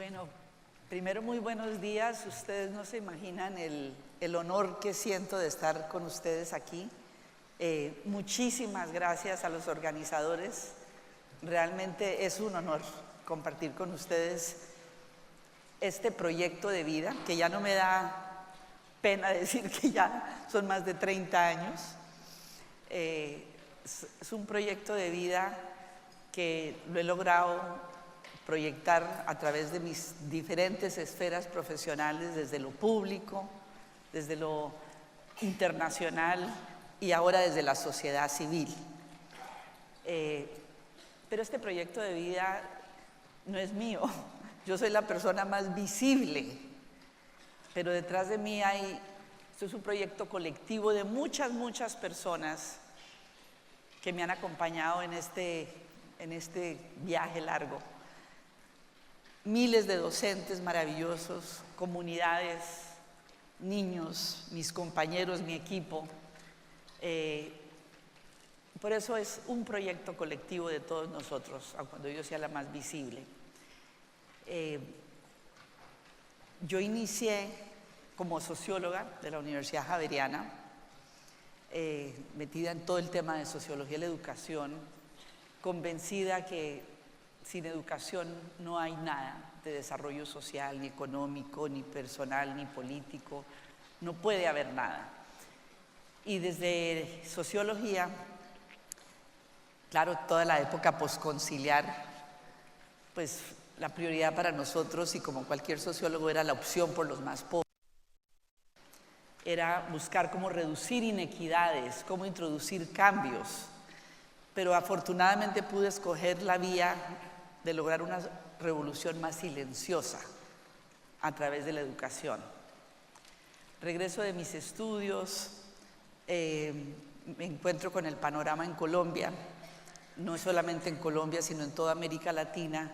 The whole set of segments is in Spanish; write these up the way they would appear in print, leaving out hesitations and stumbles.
Bueno, primero muy buenos días. Ustedes no se imaginan el honor que siento de estar con ustedes aquí. Muchísimas gracias a los organizadores. Realmente es un honor compartir con ustedes este proyecto de vida, que ya no me da pena decir que ya son más de 30 años. Es un proyecto de vida que lo he logrado proyectar a través de mis diferentes esferas profesionales, desde lo público, desde lo internacional y ahora desde la sociedad civil. Pero este proyecto de vida no es mío. Yo soy la persona más visible, pero detrás de mí esto es un proyecto colectivo de muchas personas que me han acompañado en este viaje largo. Miles de docentes maravillosos, comunidades, niños, mis compañeros, mi equipo. Por eso es un proyecto colectivo de todos nosotros, aun cuando yo sea la más visible. Yo inicié como socióloga de la Universidad Javeriana, metida en todo el tema de sociología de la educación, convencida que sin educación no hay nada de desarrollo social, ni económico, ni personal, ni político. No puede haber nada. Y desde sociología, claro, toda la época posconciliar, pues la prioridad para nosotros, y como cualquier sociólogo, era la opción por los más pobres. Era buscar cómo reducir inequidades, cómo introducir cambios. Pero afortunadamente pude escoger la vía de lograr una revolución más silenciosa a través de la educación. Regreso de mis estudios, me encuentro con el panorama en Colombia, no solamente en Colombia, sino en toda América Latina,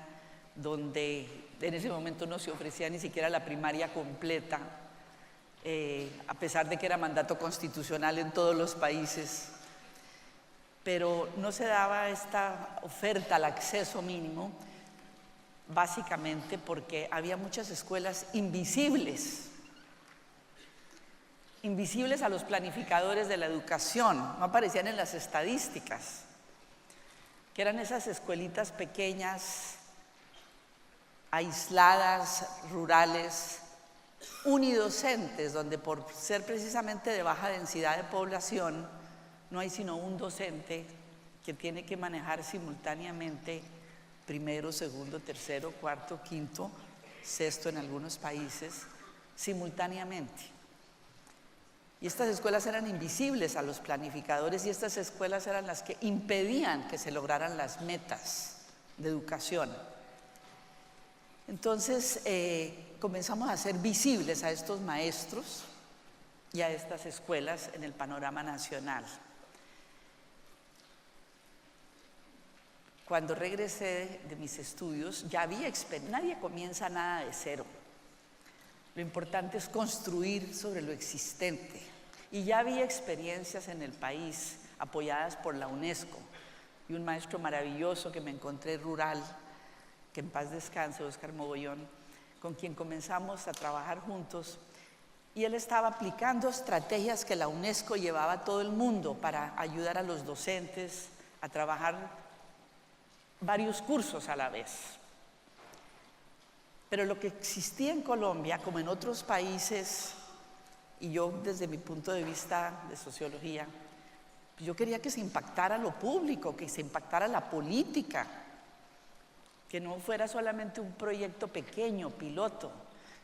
donde en ese momento no se ofrecía ni siquiera la primaria completa, a pesar de que era mandato constitucional en todos los países. Pero no se daba esta oferta al acceso mínimo, básicamente porque había muchas escuelas invisibles a los planificadores de la educación, no aparecían en las estadísticas, que eran esas escuelitas pequeñas, aisladas, rurales, unidocentes, donde por ser precisamente de baja densidad de población, no hay sino un docente que tiene que manejar simultáneamente primero, segundo, tercero, cuarto, quinto, sexto en algunos países, simultáneamente. Y estas escuelas eran invisibles a los planificadores y estas escuelas eran las que impedían que se lograran las metas de educación. Entonces comenzamos a hacer visibles a estos maestros y a estas escuelas en el panorama nacional. Cuando regresé de mis estudios, ya había experiencia. Nadie comienza nada de cero. Lo importante es construir sobre lo existente. Y ya había experiencias en el país apoyadas por la UNESCO. Y un maestro maravilloso que me encontré rural, que en paz descanse, Óscar Mogollón, con quien comenzamos a trabajar juntos. Y él estaba aplicando estrategias que la UNESCO llevaba a todo el mundo para ayudar a los docentes a trabajar varios cursos a la vez. Pero lo que existía en Colombia, como en otros países, y yo desde mi punto de vista de sociología, yo quería que se impactara lo público, que se impactara la política, que no fuera solamente un proyecto pequeño, piloto,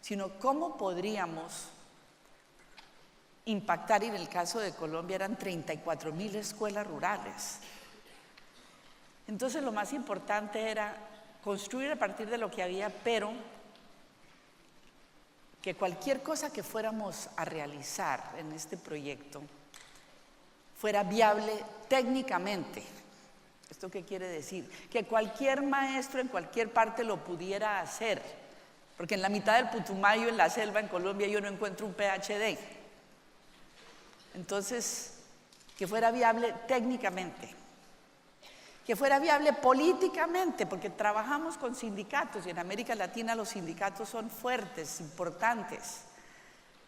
sino cómo podríamos impactar. Y en el caso de Colombia eran 34.000 escuelas rurales. Entonces lo más importante era construir a partir de lo que había, pero que cualquier cosa que fuéramos a realizar en este proyecto fuera viable técnicamente. ¿Esto qué quiere decir? Que cualquier maestro en cualquier parte lo pudiera hacer, porque en la mitad del Putumayo, en la selva, en Colombia, yo no encuentro un PhD. Entonces, que fuera viable técnicamente. que fuera viable políticamente, porque trabajamos con sindicatos y en América Latina los sindicatos son fuertes, importantes.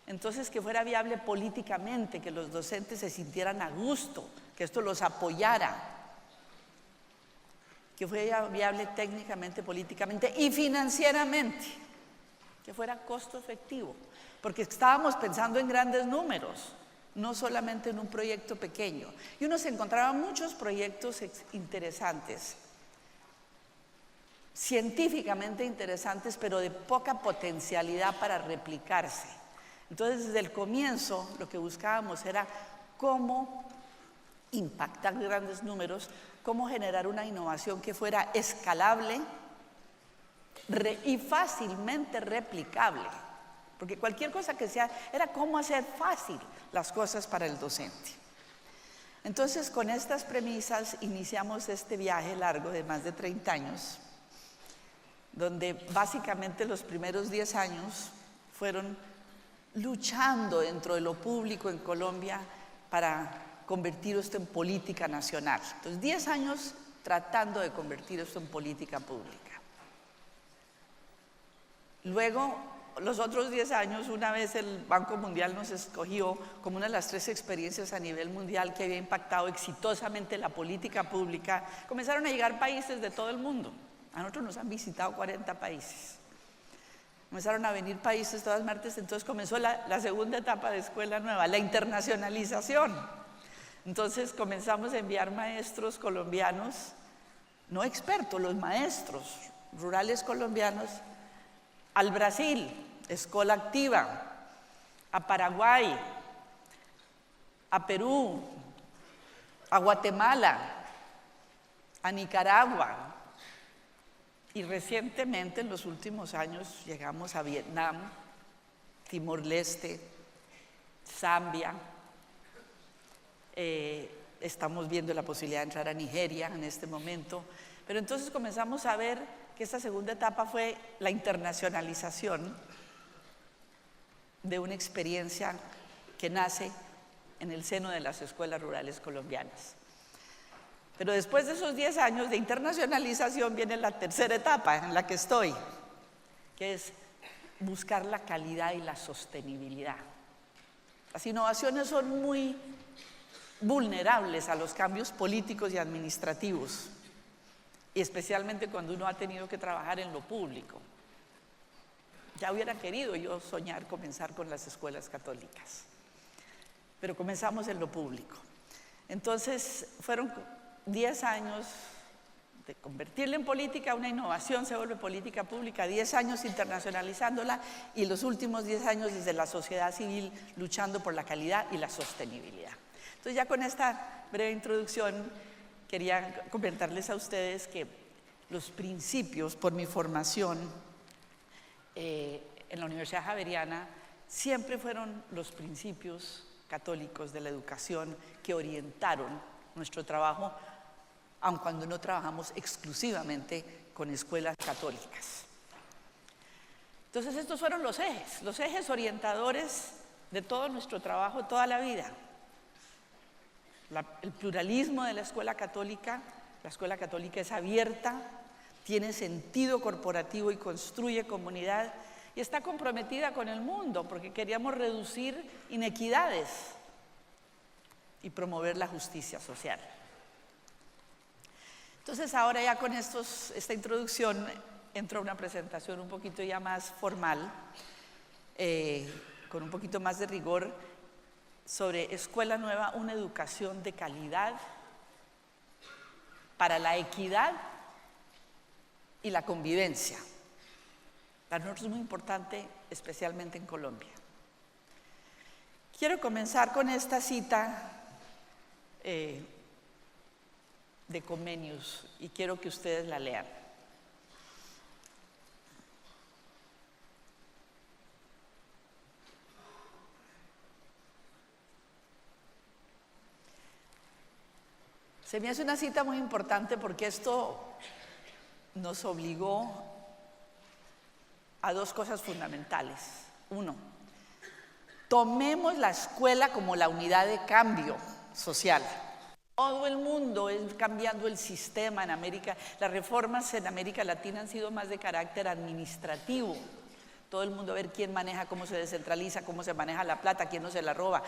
Entonces, que fuera viable políticamente, que los docentes se sintieran a gusto, que esto los apoyara, que fuera viable técnicamente, políticamente y financieramente, que fuera costo efectivo, porque estábamos pensando en grandes números, no solamente en un proyecto pequeño. Y uno se encontraba muchos proyectos interesantes, científicamente interesantes, pero de poca potencialidad para replicarse. Entonces, desde el comienzo, lo que buscábamos era cómo impactar grandes números, cómo generar una innovación que fuera escalable y fácilmente replicable. Porque cualquier cosa que sea, era cómo hacer fácil las cosas para el docente. Entonces, con estas premisas iniciamos este viaje largo de más de 30 años, donde básicamente los primeros 10 años fueron luchando dentro de lo público en Colombia para convertir esto en política nacional. Entonces, 10 años tratando de convertir esto en política pública. Luego, los otros 10 años, una vez el Banco Mundial nos escogió como una de las 3 experiencias a nivel mundial que había impactado exitosamente la política pública, comenzaron a llegar países de todo el mundo. A nosotros nos han visitado 40 países. Comenzaron a venir países de todas partes, entonces comenzó la segunda etapa de Escuela Nueva, la internacionalización. Entonces comenzamos a enviar maestros colombianos, no expertos, los maestros rurales colombianos, al Brasil, Escuela Activa, a Paraguay, a Perú, a Guatemala, a Nicaragua. Y recientemente, en los últimos años, llegamos a Vietnam, Timor-Leste, Zambia. Estamos viendo la posibilidad de entrar a Nigeria en este momento. Pero entonces comenzamos a ver que esta segunda etapa fue la internacionalización de una experiencia que nace en el seno de las escuelas rurales colombianas. Pero después de esos 10 años de internacionalización viene la tercera etapa en la que estoy, que es buscar la calidad y la sostenibilidad. Las innovaciones son muy vulnerables a los cambios políticos y administrativos, y especialmente cuando uno ha tenido que trabajar en lo público. Ya hubiera querido yo soñar comenzar con las escuelas católicas, pero comenzamos en lo público. Entonces fueron 10 años de convertirla en política, una innovación se vuelve política pública, 10 años internacionalizándola y los últimos 10 años desde la sociedad civil luchando por la calidad y la sostenibilidad. Entonces, ya con esta breve introducción quería comentarles a ustedes que los principios, por mi formación en la Universidad Javeriana, siempre fueron los principios católicos de la educación que orientaron nuestro trabajo, aun cuando no trabajamos exclusivamente con escuelas católicas. Entonces, estos fueron los ejes orientadores de todo nuestro trabajo, toda la vida. El pluralismo de la escuela católica es abierta, tiene sentido corporativo y construye comunidad y está comprometida con el mundo porque queríamos reducir inequidades y promover la justicia social. Entonces, ahora ya con esta introducción entro a una presentación un poquito ya más formal, con un poquito más de rigor, sobre Escuela Nueva, una educación de calidad para la equidad y la convivencia. Para nosotros es muy importante, especialmente en Colombia. Quiero comenzar con esta cita de Comenius y quiero que ustedes la lean. Se me hace una cita muy importante porque esto nos obligó a 2 cosas fundamentales. 1, tomemos la escuela como la unidad de cambio social. Todo el mundo es cambiando el sistema en América. Las reformas en América Latina han sido más de carácter administrativo. Todo el mundo a ver quién maneja, cómo se descentraliza, cómo se maneja la plata, quién no se la roba.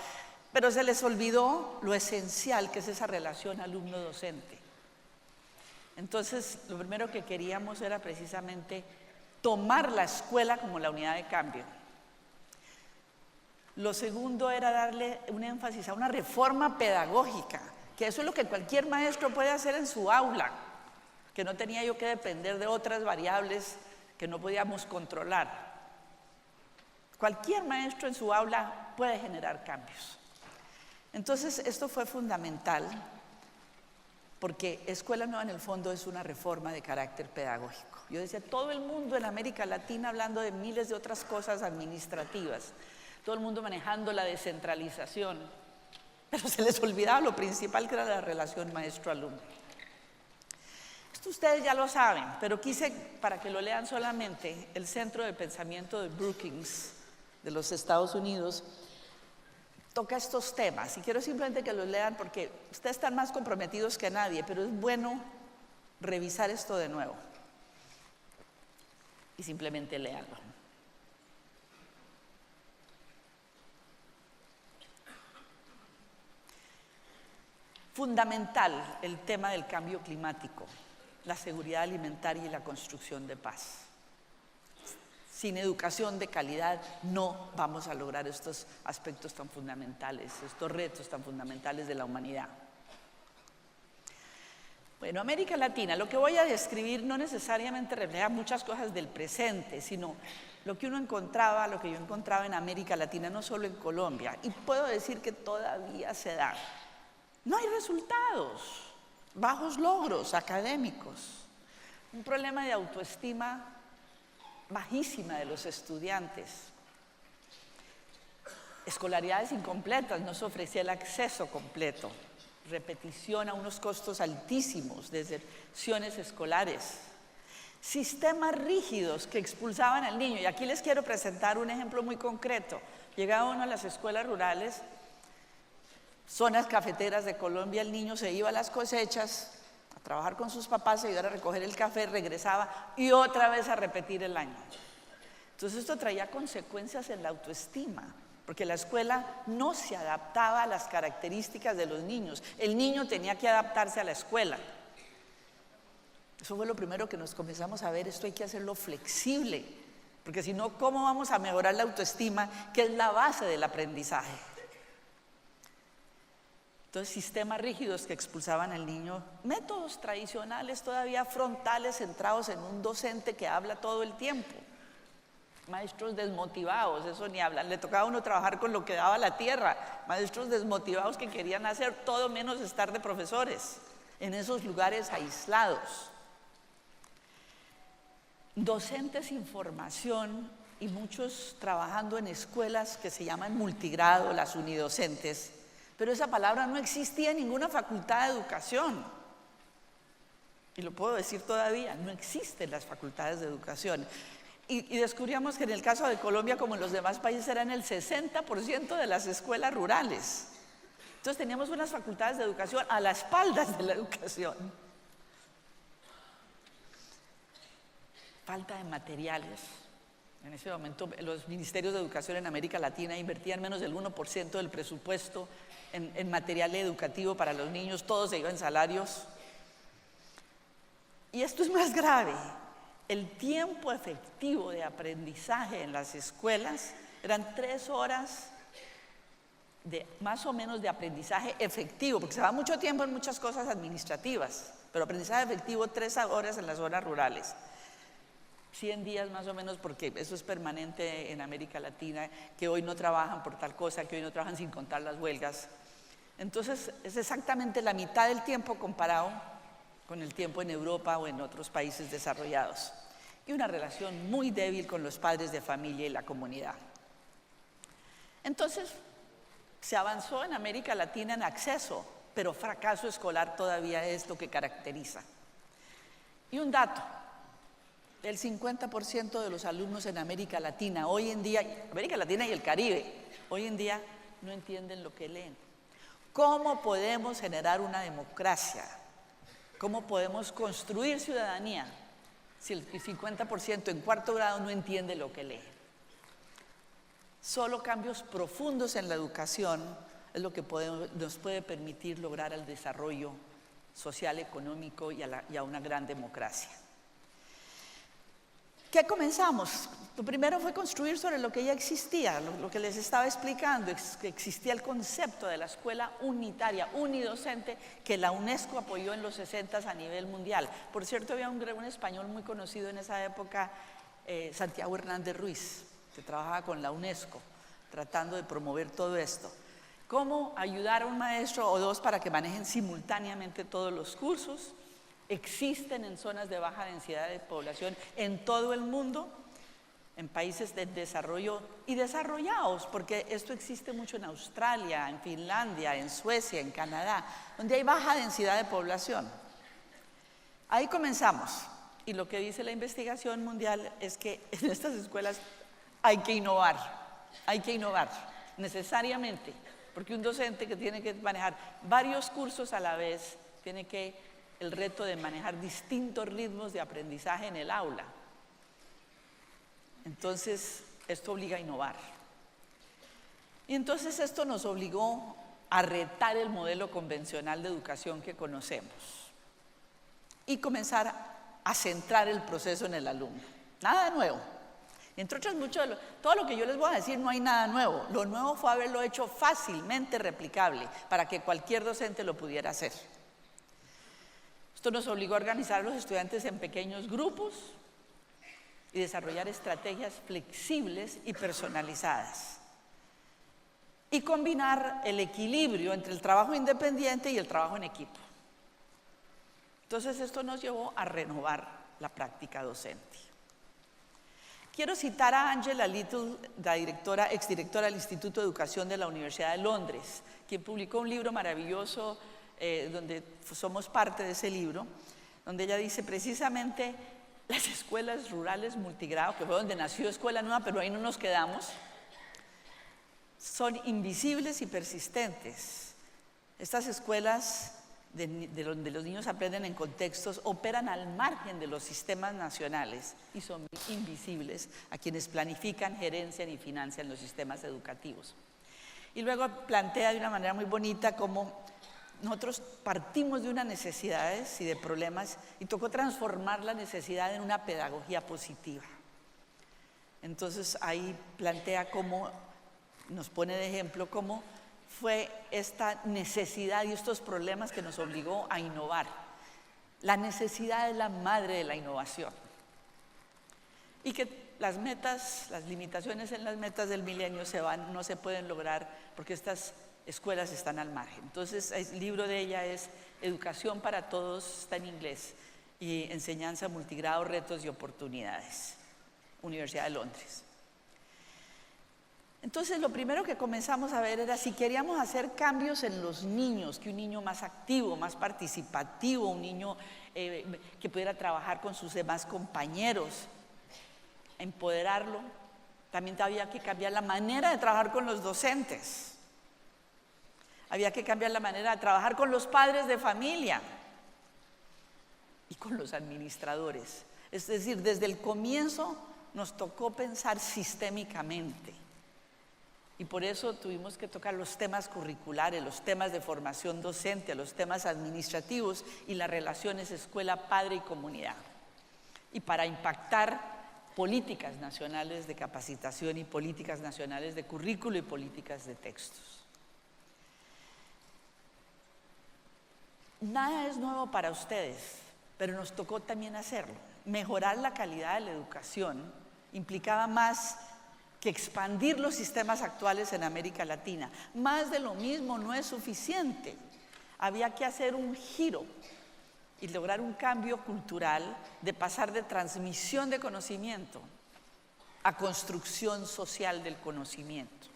Pero se les olvidó lo esencial que es esa relación alumno-docente. Entonces, lo primero que queríamos era precisamente tomar la escuela como la unidad de cambio. Lo segundo era darle un énfasis a una reforma pedagógica, que eso es lo que cualquier maestro puede hacer en su aula, que no tenía yo que depender de otras variables que no podíamos controlar. Cualquier maestro en su aula puede generar cambios. Entonces, esto fue fundamental, porque Escuela Nueva en el fondo es una reforma de carácter pedagógico. Yo decía, todo el mundo en América Latina hablando de miles de otras cosas administrativas, todo el mundo manejando la descentralización, pero se les olvidaba lo principal, que era la relación maestro-alumno. Esto ustedes ya lo saben, pero quise, para que lo lean solamente, el Centro de Pensamiento de Brookings de los Estados Unidos toca estos temas, y quiero simplemente que los lean porque ustedes están más comprometidos que nadie, pero es bueno revisar esto de nuevo y simplemente léanlo. Fundamental el tema del cambio climático, la seguridad alimentaria y la construcción de paz. Sin educación de calidad no vamos a lograr estos aspectos tan fundamentales, estos retos tan fundamentales de la humanidad. Bueno, América Latina, lo que voy a describir no necesariamente refleja muchas cosas del presente, sino lo que uno encontraba, lo que yo encontraba en América Latina, no solo en Colombia, y puedo decir que todavía se da. No hay resultados, bajos logros académicos, un problema de autoestima bajísima de los estudiantes, escolaridades incompletas, no se ofrecía el acceso completo, repetición a unos costos altísimos, deserciones escolares, sistemas rígidos que expulsaban al niño. Y aquí les quiero presentar un ejemplo muy concreto. Llegaba uno a las escuelas rurales, zonas cafeteras de Colombia, el niño se iba a las cosechas, a trabajar con sus papás, a ayudar a recoger el café, regresaba y otra vez a repetir el año. Entonces esto traía consecuencias en la autoestima, porque la escuela no se adaptaba a las características de los niños. El niño tenía que adaptarse a la escuela. Eso fue lo primero que nos comenzamos a ver, esto hay que hacerlo flexible, porque si no, ¿cómo vamos a mejorar la autoestima, que es la base del aprendizaje? Entonces, sistemas rígidos que expulsaban al niño, métodos tradicionales todavía frontales centrados en un docente que habla todo el tiempo, maestros desmotivados, eso ni hablan, le tocaba a uno trabajar con lo que daba la tierra, maestros desmotivados que querían hacer todo menos estar de profesores en esos lugares aislados. Docentes sin formación y muchos trabajando en escuelas que se llaman multigrado, las unidocentes, pero esa palabra no existía en ninguna facultad de educación. Y lo puedo decir todavía, no existen las facultades de educación. Y descubríamos que en el caso de Colombia, como en los demás países, eran el 60% de las escuelas rurales. Entonces teníamos unas facultades de educación a las espaldas de la educación. Falta de materiales. En ese momento los ministerios de educación en América Latina invertían menos del 1% del presupuesto en material educativo para los niños, todo se iba en salarios. Y esto es más grave, el tiempo efectivo de aprendizaje en las escuelas eran 3 horas más o menos de aprendizaje efectivo, porque se va mucho tiempo en muchas cosas administrativas, pero aprendizaje efectivo 3 horas en las zonas rurales. 100 días más o menos, porque eso es permanente en América Latina, que hoy no trabajan por tal cosa, que hoy no trabajan sin contar las huelgas. Entonces es exactamente la mitad del tiempo comparado con el tiempo en Europa o en otros países desarrollados. Y una relación muy débil con los padres de familia y la comunidad. Entonces se avanzó en América Latina en acceso, pero fracaso escolar todavía es lo que caracteriza. Y un dato. El 50% de los alumnos en América Latina, hoy en día, América Latina y el Caribe, hoy en día no entienden lo que leen. ¿Cómo podemos generar una democracia? ¿Cómo podemos construir ciudadanía si el 50% en cuarto grado no entiende lo que lee? Solo cambios profundos en la educación es lo que nos puede permitir lograr el desarrollo social, económico y a una gran democracia. ¿Qué comenzamos? Lo primero fue construir sobre lo que ya existía, lo que les estaba explicando, que existía el concepto de la escuela unitaria, unidocente, que la UNESCO apoyó en los 60s a nivel mundial. Por cierto, había un español muy conocido en esa época, Santiago Hernández Ruiz, que trabajaba con la UNESCO, tratando de promover todo esto. ¿Cómo ayudar a un maestro o dos para que manejen simultáneamente todos los cursos? Existen en zonas de baja densidad de población en todo el mundo, en países de desarrollo y desarrollados, porque esto existe mucho en Australia, en Finlandia, en Suecia, en Canadá, donde hay baja densidad de población. Ahí comenzamos, y lo que dice la investigación mundial es que en estas escuelas hay que innovar necesariamente, porque un docente que tiene que manejar varios cursos a la vez tiene el reto de manejar distintos ritmos de aprendizaje en el aula. Entonces, esto obliga a innovar. Y entonces esto nos obligó a retar el modelo convencional de educación que conocemos y comenzar a centrar el proceso en el alumno. Nada nuevo. Entre otras, todo lo que yo les voy a decir no hay nada nuevo. Lo nuevo fue haberlo hecho fácilmente replicable para que cualquier docente lo pudiera hacer. Esto nos obligó a organizar a los estudiantes en pequeños grupos y desarrollar estrategias flexibles y personalizadas. Y combinar el equilibrio entre el trabajo independiente y el trabajo en equipo. Entonces esto nos llevó a renovar la práctica docente. Quiero citar a Angela Little, la exdirectora del Instituto de Educación de la Universidad de Londres, quien publicó un libro maravilloso donde somos parte de ese libro, donde ella dice precisamente las escuelas rurales multigrado, que fue donde nació Escuela Nueva, pero ahí no nos quedamos, son invisibles y persistentes. Estas escuelas donde los niños aprenden en contextos operan al margen de los sistemas nacionales y son invisibles a quienes planifican, gerencian y financian los sistemas educativos. Y luego plantea de una manera muy bonita cómo nosotros partimos de unas necesidades y de problemas y tocó transformar la necesidad en una pedagogía positiva. Entonces ahí plantea cómo, nos pone de ejemplo cómo fue esta necesidad y estos problemas que nos obligó a innovar. La necesidad es la madre de la innovación. Y que las limitaciones en las metas del milenio no se pueden lograr porque estas escuelas están al margen. Entonces el libro de ella es Educación para Todos, está en inglés, y Enseñanza Multigrado, Retos y Oportunidades, Universidad de Londres. Entonces lo primero que comenzamos a ver era si queríamos hacer cambios en los niños, que un niño más activo, más participativo, un niño que pudiera trabajar con sus demás compañeros, empoderarlo. También había que cambiar la manera de trabajar con los docentes. Había que cambiar la manera de trabajar con los padres de familia y con los administradores. Es decir, desde el comienzo nos tocó pensar sistémicamente. Y por eso tuvimos que tocar los temas curriculares, los temas de formación docente, los temas administrativos y las relaciones escuela, padre y comunidad. Y para impactar políticas nacionales de capacitación y políticas nacionales de currículo y políticas de textos. Nada es nuevo para ustedes, pero nos tocó también hacerlo. Mejorar la calidad de la educación implicaba más que expandir los sistemas actuales en América Latina. Más de lo mismo no es suficiente. Había que hacer un giro y lograr un cambio cultural de pasar de transmisión de conocimiento a construcción social del conocimiento.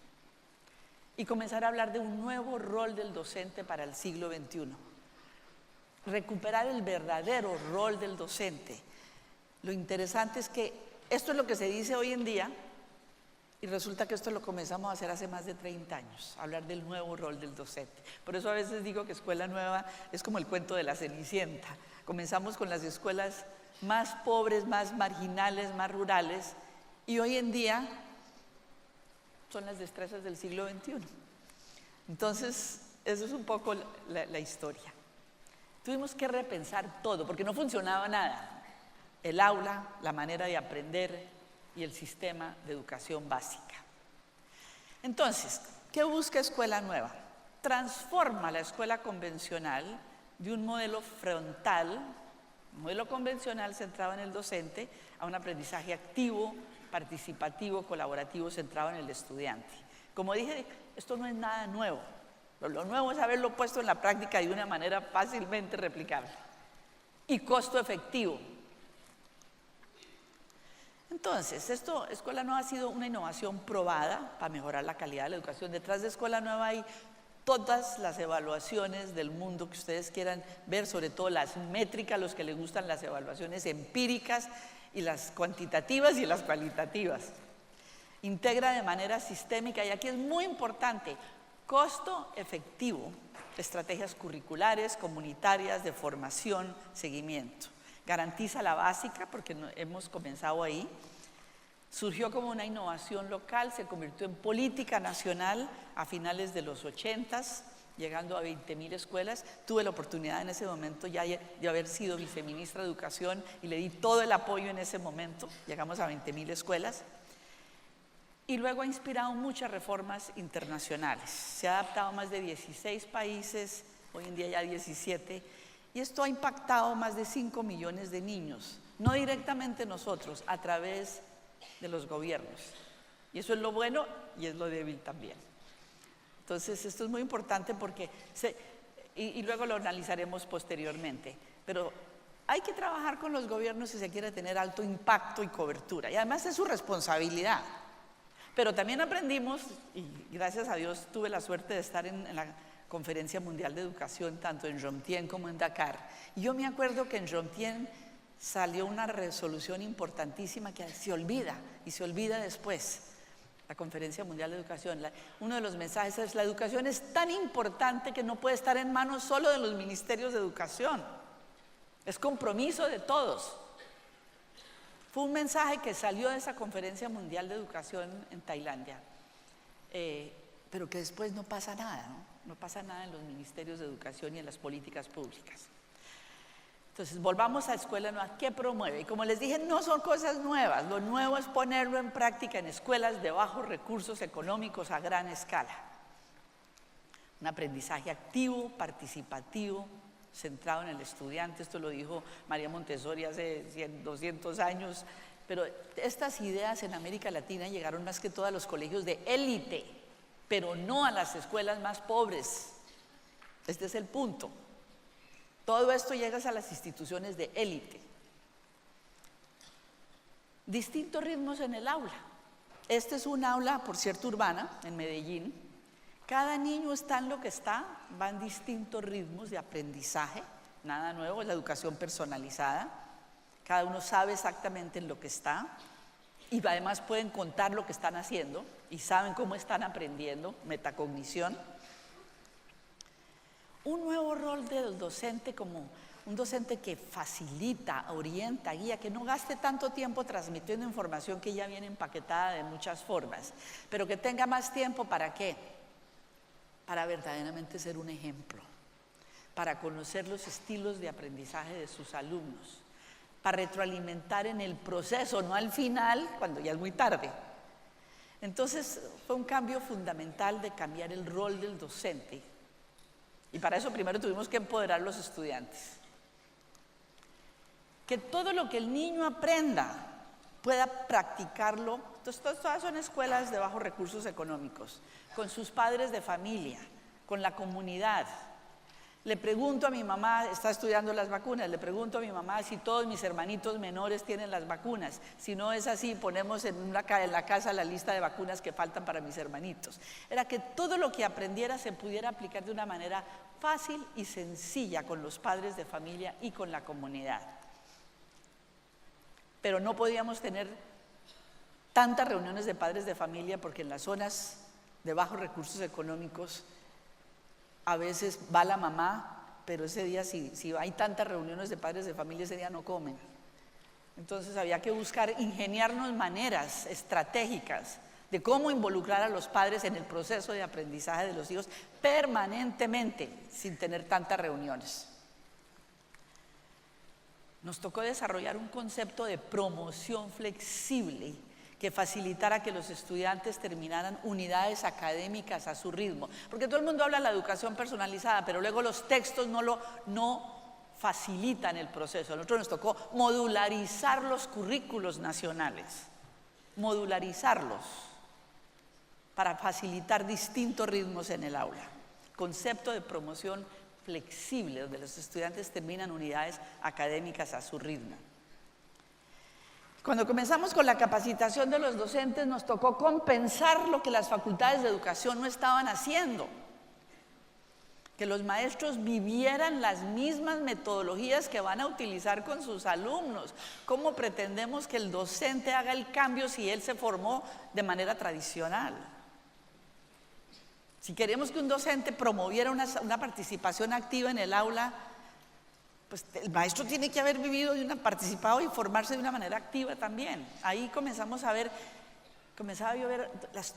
Y comenzar a hablar de un nuevo rol del docente para el siglo XXI. Recuperar el verdadero rol del docente. Lo interesante es que esto es lo que se dice hoy en día, Y resulta que esto lo comenzamos a hacer hace más de 30 años, hablar del nuevo rol del docente. Por eso a veces digo que escuela nueva es como el cuento de la Cenicienta. Comenzamos con las escuelas más pobres, más marginales, más rurales, y hoy en día son las destrezas del siglo XXI. Entonces, eso es un poco la historia. Tuvimos que repensar todo, porque no funcionaba nada. El aula, la manera de aprender y el sistema de educación básica. Entonces, ¿qué busca Escuela Nueva? Transforma la escuela convencional de un modelo frontal, un modelo convencional centrado en el docente, a un aprendizaje activo, participativo, colaborativo, centrado en el estudiante. Como dije, esto no es nada nuevo. Lo nuevo es haberlo puesto en la práctica de una manera fácilmente replicable y costo efectivo. Entonces, Escuela Nueva ha sido una innovación probada para mejorar la calidad de la educación. Detrás de Escuela Nueva hay todas las evaluaciones del mundo que ustedes quieran ver, sobre todo las métricas, los que les gustan las evaluaciones empíricas y las cuantitativas y las cualitativas. Integra de manera sistémica, y aquí es muy importante, costo efectivo, estrategias curriculares, comunitarias, de formación, seguimiento. Garantiza la básica, porque hemos comenzado ahí. Surgió como una innovación local, se convirtió en política nacional a finales de los 80s, llegando a 20.000 escuelas. Tuve la oportunidad en ese momento ya de haber sido viceministra de Educación y le di todo el apoyo en ese momento. Llegamos a 20.000 escuelas. Y luego ha inspirado muchas reformas internacionales. Se ha adaptado a más de 16 países, hoy en día ya 17, y esto ha impactado más de 5 millones de niños, no directamente nosotros, a través de los gobiernos. Y eso es lo bueno y es lo débil también. Entonces, esto es muy importante porque, y luego lo analizaremos posteriormente, pero hay que trabajar con los gobiernos si se quiere tener alto impacto y cobertura, y además es su responsabilidad. Pero también aprendimos, y gracias a Dios tuve la suerte de estar en la Conferencia Mundial de Educación, tanto en Jomtien como en Dakar. Y yo me acuerdo que en Jomtien salió una resolución importantísima que se olvida, y se olvida después. La Conferencia Mundial de Educación, uno de los mensajes es: la educación es tan importante que no puede estar en manos solo de los ministerios de educación. Es compromiso de todos. Fue un mensaje que salió de esa Conferencia Mundial de Educación en Tailandia, pero que después no pasa nada, ¿no? No pasa nada en los ministerios de educación y en las políticas públicas. Entonces, volvamos a Escuela Nueva. ¿Qué promueve? Y como les dije, no son cosas nuevas. Lo nuevo es ponerlo en práctica en escuelas de bajos recursos económicos a gran escala. Un aprendizaje activo, participativo, centrado en el estudiante. Esto lo dijo María Montessori hace 200 años. Pero estas ideas en América Latina llegaron más que todo a los colegios de élite, pero no a las escuelas más pobres. Este es el punto. Todo esto llega a las instituciones de élite. Distintos ritmos en el aula. Este es un aula, por cierto, urbana, en Medellín. Cada niño está en lo que está, van distintos ritmos de aprendizaje. Nada nuevo, es la educación personalizada. Cada uno sabe exactamente en lo que está. Y además pueden contar lo que están haciendo y saben cómo están aprendiendo, metacognición. Un nuevo rol del docente como un docente que facilita, orienta, guía, que no gaste tanto tiempo transmitiendo información que ya viene empaquetada de muchas formas, pero que tenga más tiempo. ¿Para qué? Para verdaderamente ser un ejemplo, para conocer los estilos de aprendizaje de sus alumnos, para retroalimentar en el proceso, no al final, cuando ya es muy tarde. Entonces, fue un cambio fundamental de cambiar el rol del docente. Y para eso primero tuvimos que empoderar a los estudiantes. Que todo lo que el niño aprenda pueda practicarlo. Entonces, todas son escuelas de bajos recursos económicos, con sus padres de familia, con la comunidad. Le pregunto a mi mamá, está estudiando las vacunas, le pregunto a mi mamá si todos mis hermanitos menores tienen las vacunas. Si no es así, ponemos en la casa la lista de vacunas que faltan para mis hermanitos. Era que todo lo que aprendiera se pudiera aplicar de una manera fácil y sencilla con los padres de familia y con la comunidad. Pero no podíamos tener tantas reuniones de padres de familia, porque en las zonas de bajos recursos económicos a veces va la mamá, pero ese día si hay tantas reuniones de padres de familia, ese día no comen. Entonces había que buscar, ingeniarnos maneras estratégicas de cómo involucrar a los padres en el proceso de aprendizaje de los hijos permanentemente, sin tener tantas reuniones. Nos tocó desarrollar un concepto de promoción flexible que facilitara que los estudiantes terminaran unidades académicas a su ritmo. Porque todo el mundo habla de la educación personalizada, pero luego los textos no facilitan el proceso. A nosotros nos tocó modularizar los currículos nacionales, modularizarlos para facilitar distintos ritmos en el aula. Concepto de promoción flexible, donde los estudiantes terminan unidades académicas a su ritmo. Cuando comenzamos con la capacitación de los docentes, nos tocó compensar lo que las facultades de educación no estaban haciendo. Que los maestros vivieran las mismas metodologías que van a utilizar con sus alumnos. ¿Cómo pretendemos que el docente haga el cambio si él se formó de manera tradicional? Si queremos que un docente promoviera una participación activa en el aula, pues el maestro tiene que haber vivido participado y formarse de una manera activa también. Ahí comenzaba a ver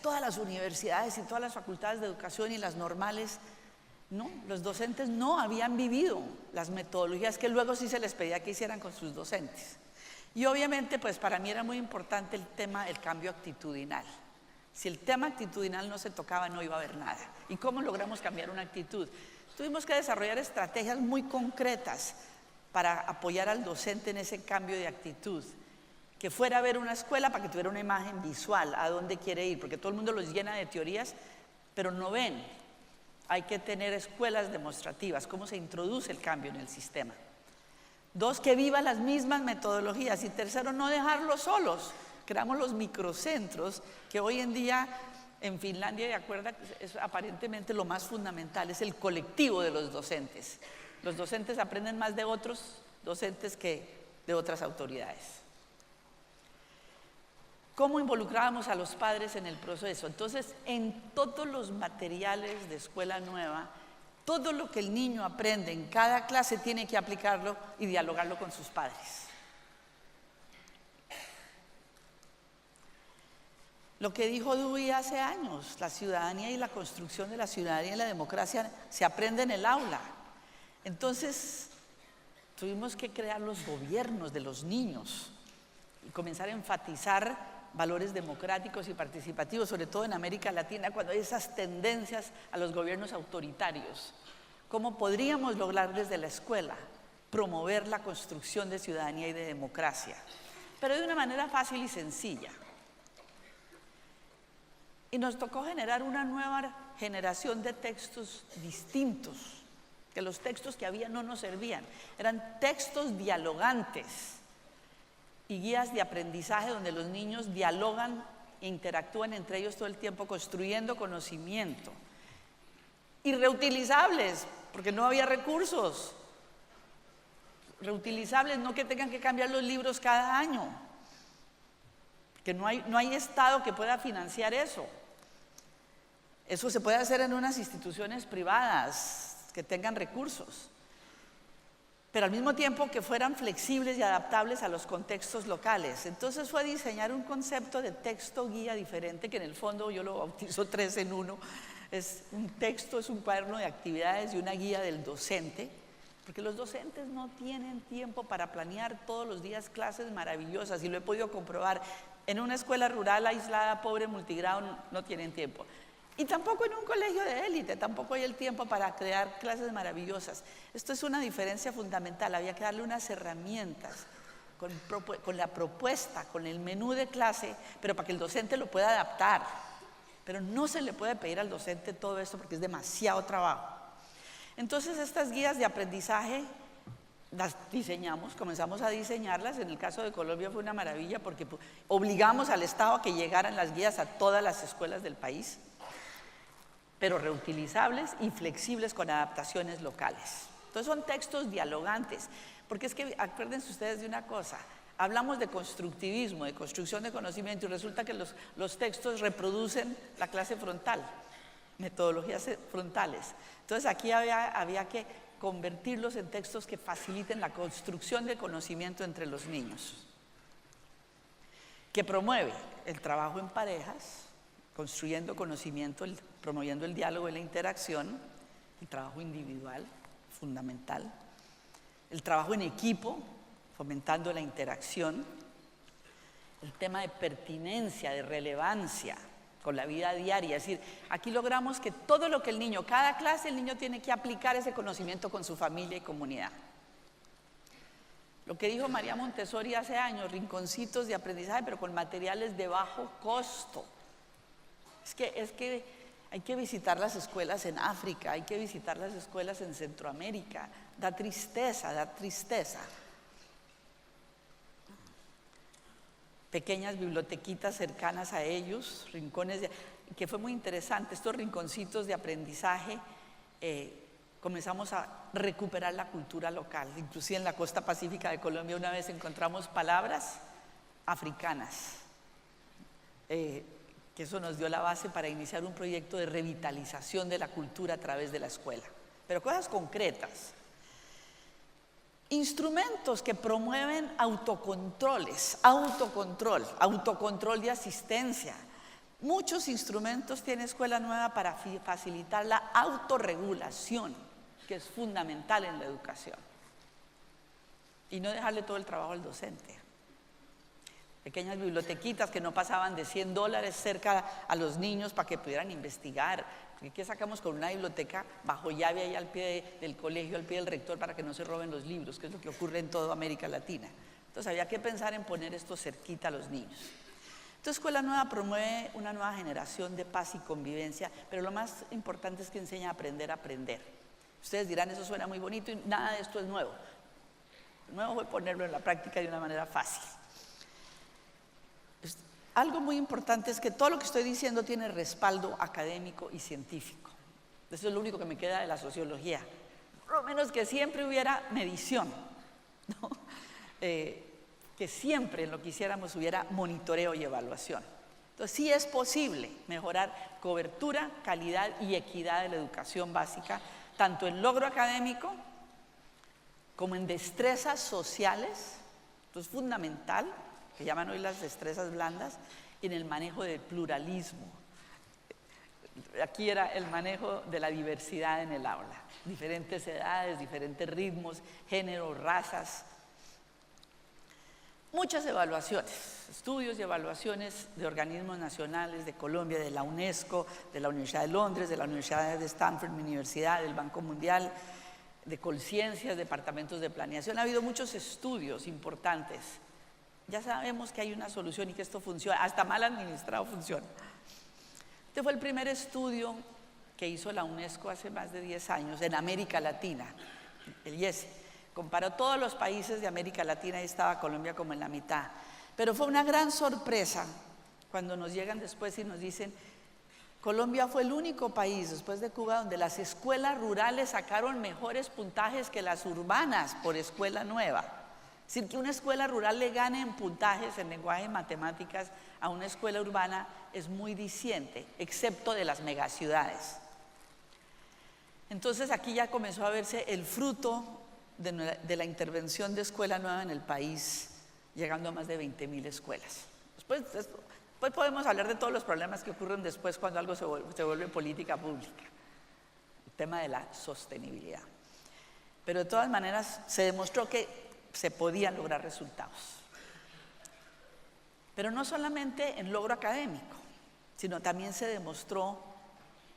todas las universidades y todas las facultades de educación y las normales. No, los docentes no habían vivido las metodologías que luego sí se les pedía que hicieran con sus docentes. Y obviamente, pues para mí era muy importante el tema del cambio actitudinal. Si el tema actitudinal no se tocaba, no iba a haber nada. ¿Y cómo logramos cambiar una actitud? Tuvimos que desarrollar estrategias muy concretas para apoyar al docente en ese cambio de actitud. Que fuera a ver una escuela para que tuviera una imagen visual, a dónde quiere ir, porque todo el mundo los llena de teorías, pero no ven. Hay que tener escuelas demostrativas, cómo se introduce el cambio en el sistema. 2, que vivan las mismas metodologías. Y 3, no dejarlos solos. Creamos los microcentros, que hoy en día en Finlandia, de acuerdo, es aparentemente lo más fundamental, es el colectivo de los docentes. Los docentes aprenden más de otros docentes que de otras autoridades. ¿Cómo involucrábamos a los padres en el proceso? Entonces, en todos los materiales de Escuela Nueva, todo lo que el niño aprende en cada clase tiene que aplicarlo y dialogarlo con sus padres. Lo que dijo Dewey hace años, la ciudadanía y la construcción de la ciudadanía y la democracia se aprende en el aula. Entonces, tuvimos que crear los gobiernos de los niños y comenzar a enfatizar valores democráticos y participativos, sobre todo en América Latina, cuando hay esas tendencias a los gobiernos autoritarios. ¿Cómo podríamos lograr desde la escuela promover la construcción de ciudadanía y de democracia? Pero de una manera fácil y sencilla. Y nos tocó generar una nueva generación de textos distintos, que los textos que había no nos servían. Eran textos dialogantes y guías de aprendizaje donde los niños dialogan e interactúan entre ellos todo el tiempo, construyendo conocimiento. Y reutilizables, porque no había recursos. Reutilizables, no que tengan que cambiar los libros cada año, que no hay Estado que pueda financiar eso. Eso se puede hacer en unas instituciones privadas que tengan recursos, pero al mismo tiempo que fueran flexibles y adaptables a los contextos locales. Entonces fue diseñar un concepto de texto guía diferente, que en el fondo yo lo bautizo 3 en 1. Es un texto, es un cuaderno de actividades y una guía del docente, porque los docentes no tienen tiempo para planear todos los días clases maravillosas, y lo he podido comprobar. En una escuela rural aislada, pobre, multigrado, no tienen tiempo. Y tampoco en un colegio de élite, tampoco hay el tiempo para crear clases maravillosas. Esto es una diferencia fundamental. Había que darle unas herramientas con la propuesta, con el menú de clase, pero para que el docente lo pueda adaptar. Pero no se le puede pedir al docente todo esto porque es demasiado trabajo. Entonces estas guías de aprendizaje las diseñamos, comenzamos a diseñarlas. En el caso de Colombia fue una maravilla porque obligamos al Estado a que llegaran las guías a todas las escuelas del país, pero reutilizables y flexibles con adaptaciones locales. Entonces son textos dialogantes, porque es que acuérdense ustedes de una cosa, Hablamos de constructivismo, de construcción de conocimiento, y resulta que los textos reproducen la clase frontal, metodologías frontales. Entonces aquí había que convertirlos en textos que faciliten la construcción de conocimiento entre los niños, que promueve el trabajo en parejas, construyendo conocimiento, promoviendo el diálogo y la interacción, el trabajo individual, fundamental, el trabajo en equipo, fomentando la interacción, el tema de pertinencia, de relevancia con la vida diaria. Es decir, aquí logramos que todo lo que el niño, cada clase el niño tiene que aplicar ese conocimiento con su familia y comunidad. Lo que dijo María Montessori hace años, rinconcitos de aprendizaje, pero con materiales de bajo costo. Es que hay que visitar las escuelas en África, hay que visitar las escuelas en Centroamérica. Da tristeza, da tristeza. Pequeñas bibliotequitas cercanas a ellos, rincones, que fue muy interesante. Estos rinconcitos de aprendizaje, comenzamos a recuperar la cultura local. Inclusive en la costa pacífica de Colombia una vez encontramos palabras africanas, que eso nos dio la base para iniciar un proyecto de revitalización de la cultura a través de la escuela. Pero cosas concretas. Instrumentos que promueven autocontrol de asistencia. Muchos instrumentos tiene Escuela Nueva para facilitar la autorregulación, que es fundamental en la educación. Y no dejarle todo el trabajo al docente. Pequeñas bibliotequitas que no pasaban de $100 cerca a los niños para que pudieran investigar. ¿Qué sacamos con una biblioteca bajo llave ahí al pie del colegio, al pie del rector, para que no se roben los libros, que es lo que ocurre en toda América Latina? Entonces había que pensar en poner esto cerquita a los niños. Entonces Escuela Nueva promueve una nueva generación de paz y convivencia, pero lo más importante es que enseña a aprender a aprender. Ustedes dirán, eso suena muy bonito y nada de esto es nuevo. Lo nuevo fue ponerlo en la práctica de una manera fácil. Algo muy importante es que todo lo que estoy diciendo tiene respaldo académico y científico. Eso es lo único que me queda de la sociología. Por lo menos que siempre hubiera medición, ¿no? Que siempre en lo que hiciéramos hubiera monitoreo y evaluación. Entonces sí es posible mejorar cobertura, calidad y equidad de la educación básica, tanto en logro académico como en destrezas sociales. Esto es fundamental, que llaman hoy las destrezas blandas, y en el manejo del pluralismo. Aquí era el manejo de la diversidad en el aula, diferentes edades, diferentes ritmos, géneros, razas. Muchas evaluaciones, estudios y evaluaciones de organismos nacionales de Colombia, de la UNESCO, de la Universidad de Londres, de la Universidad de Stanford, mi universidad, del Banco Mundial, de Colciencias, departamentos de planeación. Ha habido muchos estudios importantes. Ya sabemos que hay una solución y que esto funciona, hasta mal administrado funciona. Este fue el primer estudio que hizo la UNESCO hace más de 10 años en América Latina, el IESE. Comparó todos los países de América Latina y estaba Colombia como en la mitad. Pero fue una gran sorpresa cuando nos llegan después y nos dicen, Colombia fue el único país después de Cuba donde las escuelas rurales sacaron mejores puntajes que las urbanas por Escuela Nueva. Es decir, que una escuela rural le gane en puntajes, en lenguaje y matemáticas a una escuela urbana es muy diciente, excepto de las megaciudades. Entonces aquí ya comenzó a verse el fruto de la intervención de Escuela Nueva en el país, llegando a más de 20.000 escuelas. Después podemos hablar de todos los problemas que ocurren después cuando algo se vuelve política pública, el tema de la sostenibilidad. Pero de todas maneras se demostró que se podían lograr resultados. Pero no solamente en logro académico, sino también se demostró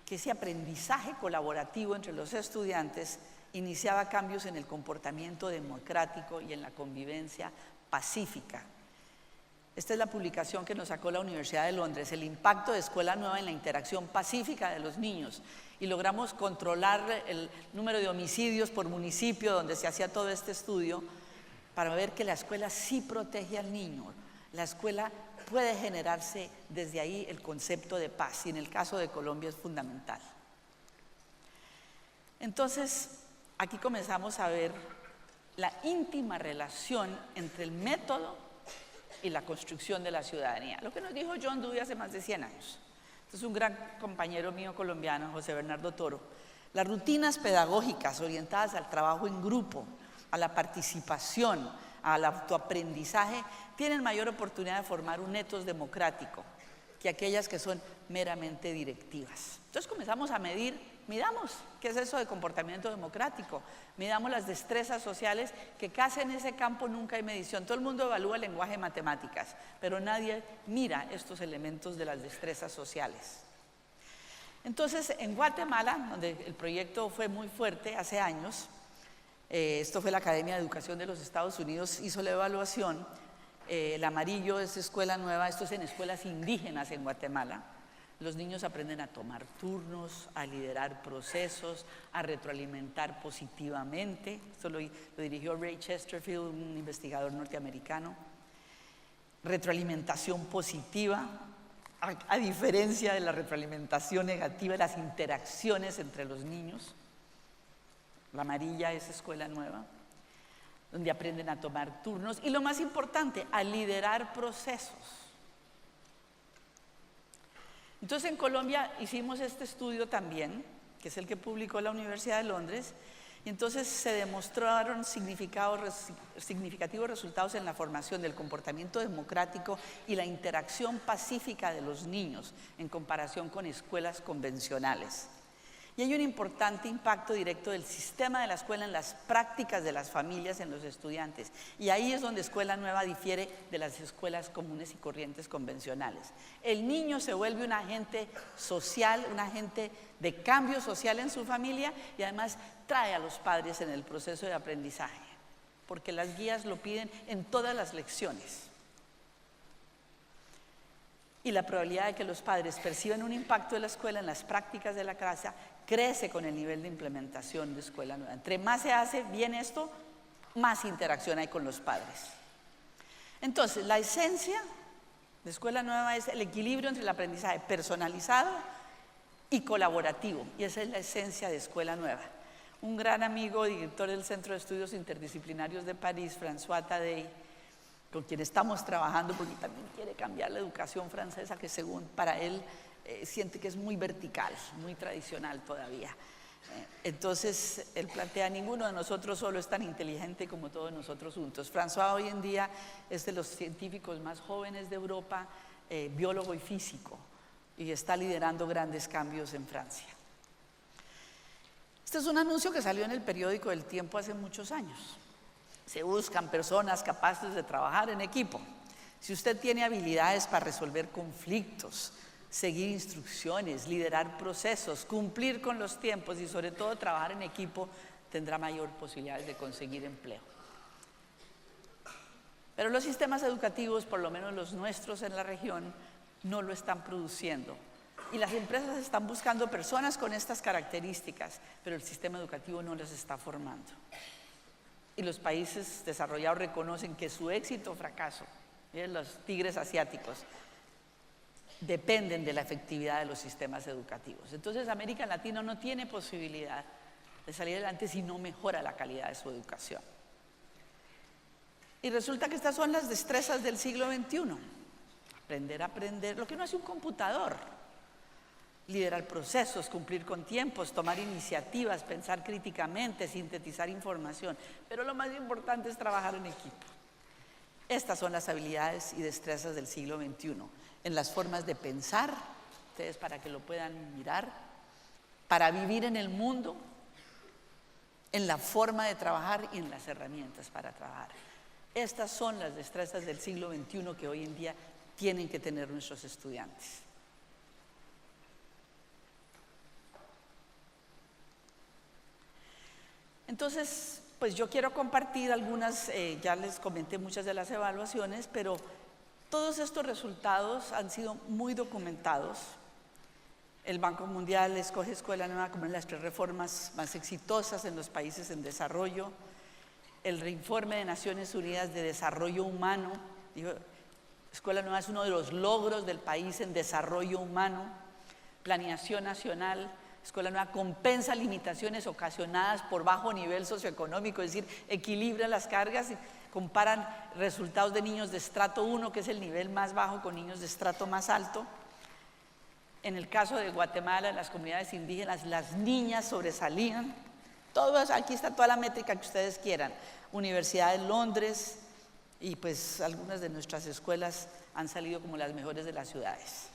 que ese aprendizaje colaborativo entre los estudiantes iniciaba cambios en el comportamiento democrático y en la convivencia pacífica. Esta es la publicación que nos sacó la Universidad de Londres, el impacto de Escuela Nueva en la interacción pacífica de los niños. Y logramos controlar el número de homicidios por municipio donde se hacía todo este estudio, para ver que la escuela sí protege al niño. La escuela puede generarse desde ahí el concepto de paz, y en el caso de Colombia es fundamental. Entonces, aquí comenzamos a ver la íntima relación entre el método y la construcción de la ciudadanía. Lo que nos dijo John Dewey hace más de 100 años. Este es un gran compañero mío colombiano, José Bernardo Toro. Las rutinas pedagógicas orientadas al trabajo en grupo, a la participación, al autoaprendizaje, tienen mayor oportunidad de formar un ethos democrático que aquellas que son meramente directivas. Entonces comenzamos a midamos qué es eso de comportamiento democrático, midamos las destrezas sociales, que casi en ese campo nunca hay medición. Todo el mundo evalúa el lenguaje de matemáticas, pero nadie mira estos elementos de las destrezas sociales. Entonces, en Guatemala, donde el proyecto fue muy fuerte hace años, esto fue la Academia de Educación de los Estados Unidos, hizo la evaluación. El amarillo es escuela nueva, esto es en escuelas indígenas en Guatemala. Los niños aprenden a tomar turnos, a liderar procesos, a retroalimentar positivamente. Esto lo dirigió Ray Chesterfield, un investigador norteamericano. Retroalimentación positiva, a diferencia de la retroalimentación negativa, las interacciones entre los niños. La amarilla es escuela nueva, donde aprenden a tomar turnos y, lo más importante, a liderar procesos. Entonces, en Colombia hicimos este estudio también, que es el que publicó la Universidad de Londres, y entonces se demostraron significativos resultados en la formación del comportamiento democrático y la interacción pacífica de los niños en comparación con escuelas convencionales. Y hay un importante impacto directo del sistema de la escuela en las prácticas de las familias, en los estudiantes. Y ahí es donde Escuela Nueva difiere de las escuelas comunes y corrientes convencionales. El niño se vuelve un agente social, un agente de cambio social en su familia, y además trae a los padres en el proceso de aprendizaje, porque las guías lo piden en todas las lecciones. Y la probabilidad de que los padres perciban un impacto de la escuela en las prácticas de la casa crece con el nivel de implementación de Escuela Nueva. Entre más se hace bien esto, más interacción hay con los padres. Entonces, la esencia de Escuela Nueva es el equilibrio entre el aprendizaje personalizado y colaborativo, y esa es la esencia de Escuela Nueva. Un gran amigo, director del Centro de Estudios Interdisciplinarios de París, François Tadei, con quien estamos trabajando, porque también quiere cambiar la educación francesa, que según para él siente que es muy vertical, muy tradicional todavía. Entonces él plantea: ninguno de nosotros solo es tan inteligente como todos nosotros juntos. François hoy en día es de los científicos más jóvenes de Europa, biólogo y físico, y está liderando grandes cambios en Francia. Este es un anuncio que salió en el periódico El Tiempo hace muchos años. Se buscan personas capaces de trabajar en equipo. Si usted tiene habilidades para resolver conflictos, seguir instrucciones, liderar procesos, cumplir con los tiempos y sobre todo trabajar en equipo, tendrá mayor posibilidades de conseguir empleo. Pero los sistemas educativos, por lo menos los nuestros en la región, no lo están produciendo. Y las empresas están buscando personas con estas características, pero el sistema educativo no las está formando. Y los países desarrollados reconocen que su éxito o fracaso, los tigres asiáticos, dependen de la efectividad de los sistemas educativos. Entonces, América Latina no tiene posibilidad de salir adelante si no mejora la calidad de su educación. Y resulta que estas son las destrezas del siglo XXI. Aprender a aprender, lo que no hace un computador. Liderar procesos, cumplir con tiempos, tomar iniciativas, pensar críticamente, sintetizar información. Pero lo más importante es trabajar en equipo. Estas son las habilidades y destrezas del siglo XXI. En las formas de pensar, ustedes para que lo puedan mirar, para vivir en el mundo, en la forma de trabajar y en las herramientas para trabajar. Estas son las destrezas del siglo XXI que hoy en día tienen que tener nuestros estudiantes. Entonces, pues yo quiero compartir algunas, ya les comenté muchas de las evaluaciones, pero todos estos resultados han sido muy documentados. El Banco Mundial escoge Escuela Nueva como una de las 3 reformas más exitosas en los países en desarrollo. El Reinforme de Naciones Unidas de Desarrollo Humano dijo: Escuela Nueva es uno de los logros del país en desarrollo humano. Planeación Nacional Escuela Nueva compensa limitaciones ocasionadas por bajo nivel socioeconómico, es decir, equilibra las cargas y comparan resultados de niños de estrato 1, que es el nivel más bajo, con niños de estrato más alto. En el caso de Guatemala, en las comunidades indígenas, las niñas sobresalían. Aquí está toda la métrica que ustedes quieran. Universidad de Londres y pues algunas de nuestras escuelas han salido como las mejores de las ciudades.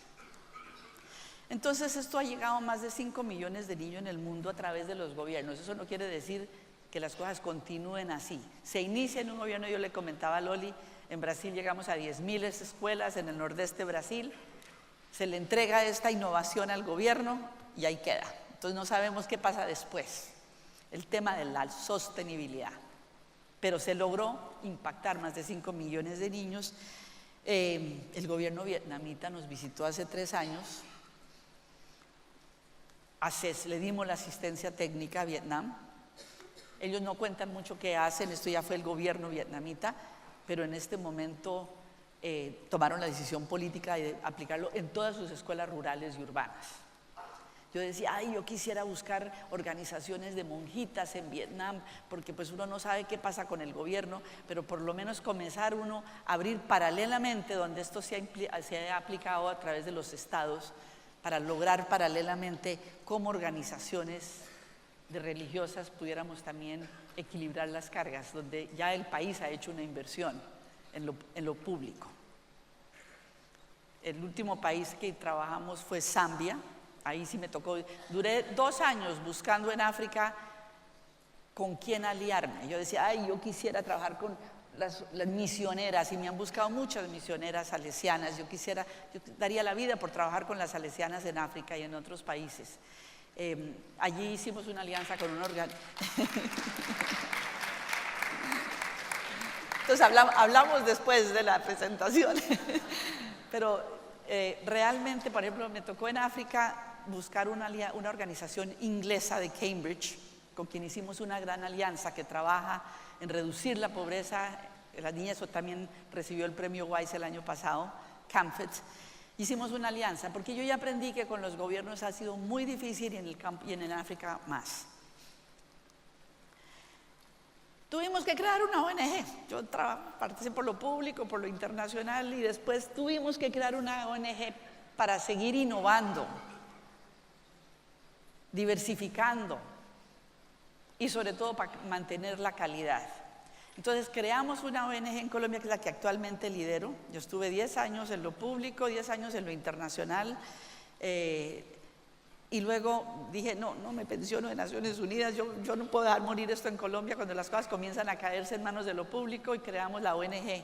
Entonces esto ha llegado a más de 5 millones de niños en el mundo a través de los gobiernos. Eso no quiere decir que las cosas continúen así. Se inicia en un gobierno, yo le comentaba a Loli, en Brasil llegamos a 10.000 escuelas en el nordeste de Brasil. Se le entrega esta innovación al gobierno y ahí queda. Entonces no sabemos qué pasa después. El tema de la sostenibilidad. Pero se logró impactar más de 5 millones de niños. El gobierno vietnamita nos visitó hace 3 años. Le dimos la asistencia técnica a Vietnam. Ellos no cuentan mucho qué hacen, esto ya fue el gobierno vietnamita, pero en este momento tomaron la decisión política de aplicarlo en todas sus escuelas rurales y urbanas. Yo decía, yo quisiera buscar organizaciones de monjitas en Vietnam, porque pues uno no sabe qué pasa con el gobierno, pero por lo menos comenzar uno a abrir paralelamente donde esto se ha aplicado a través de los estados, para lograr paralelamente como organizaciones de religiosas pudiéramos también equilibrar las cargas, donde ya el país ha hecho una inversión en lo público. El último país que trabajamos fue Zambia. Ahí sí me tocó, duré 2 años buscando en África con quién aliarme. Yo decía, yo quisiera trabajar con las misioneras, y me han buscado muchas misioneras salesianas. Yo daría la vida por trabajar con las salesianas en África y en otros países. Allí hicimos una alianza con un órgano. Entonces hablamos después de la presentación. Pero realmente, por ejemplo, me tocó en África buscar una organización inglesa de Cambridge, con quien hicimos una gran alianza que trabaja en reducir la pobreza. La niña eso también recibió el premio Wise el año pasado, CAMFED. Hicimos una alianza, porque yo ya aprendí que con los gobiernos ha sido muy difícil y en África más. Tuvimos que crear una ONG. Yo participé por lo público, por lo internacional, y después tuvimos que crear una ONG para seguir innovando, diversificando y sobre todo para mantener la calidad. Entonces creamos una ONG en Colombia, que es la que actualmente lidero. Yo estuve 10 años en lo público, 10 años en lo internacional, y luego dije, no me pensiono de Naciones Unidas, yo no puedo dejar morir esto en Colombia cuando las cosas comienzan a caerse en manos de lo público, y creamos la ONG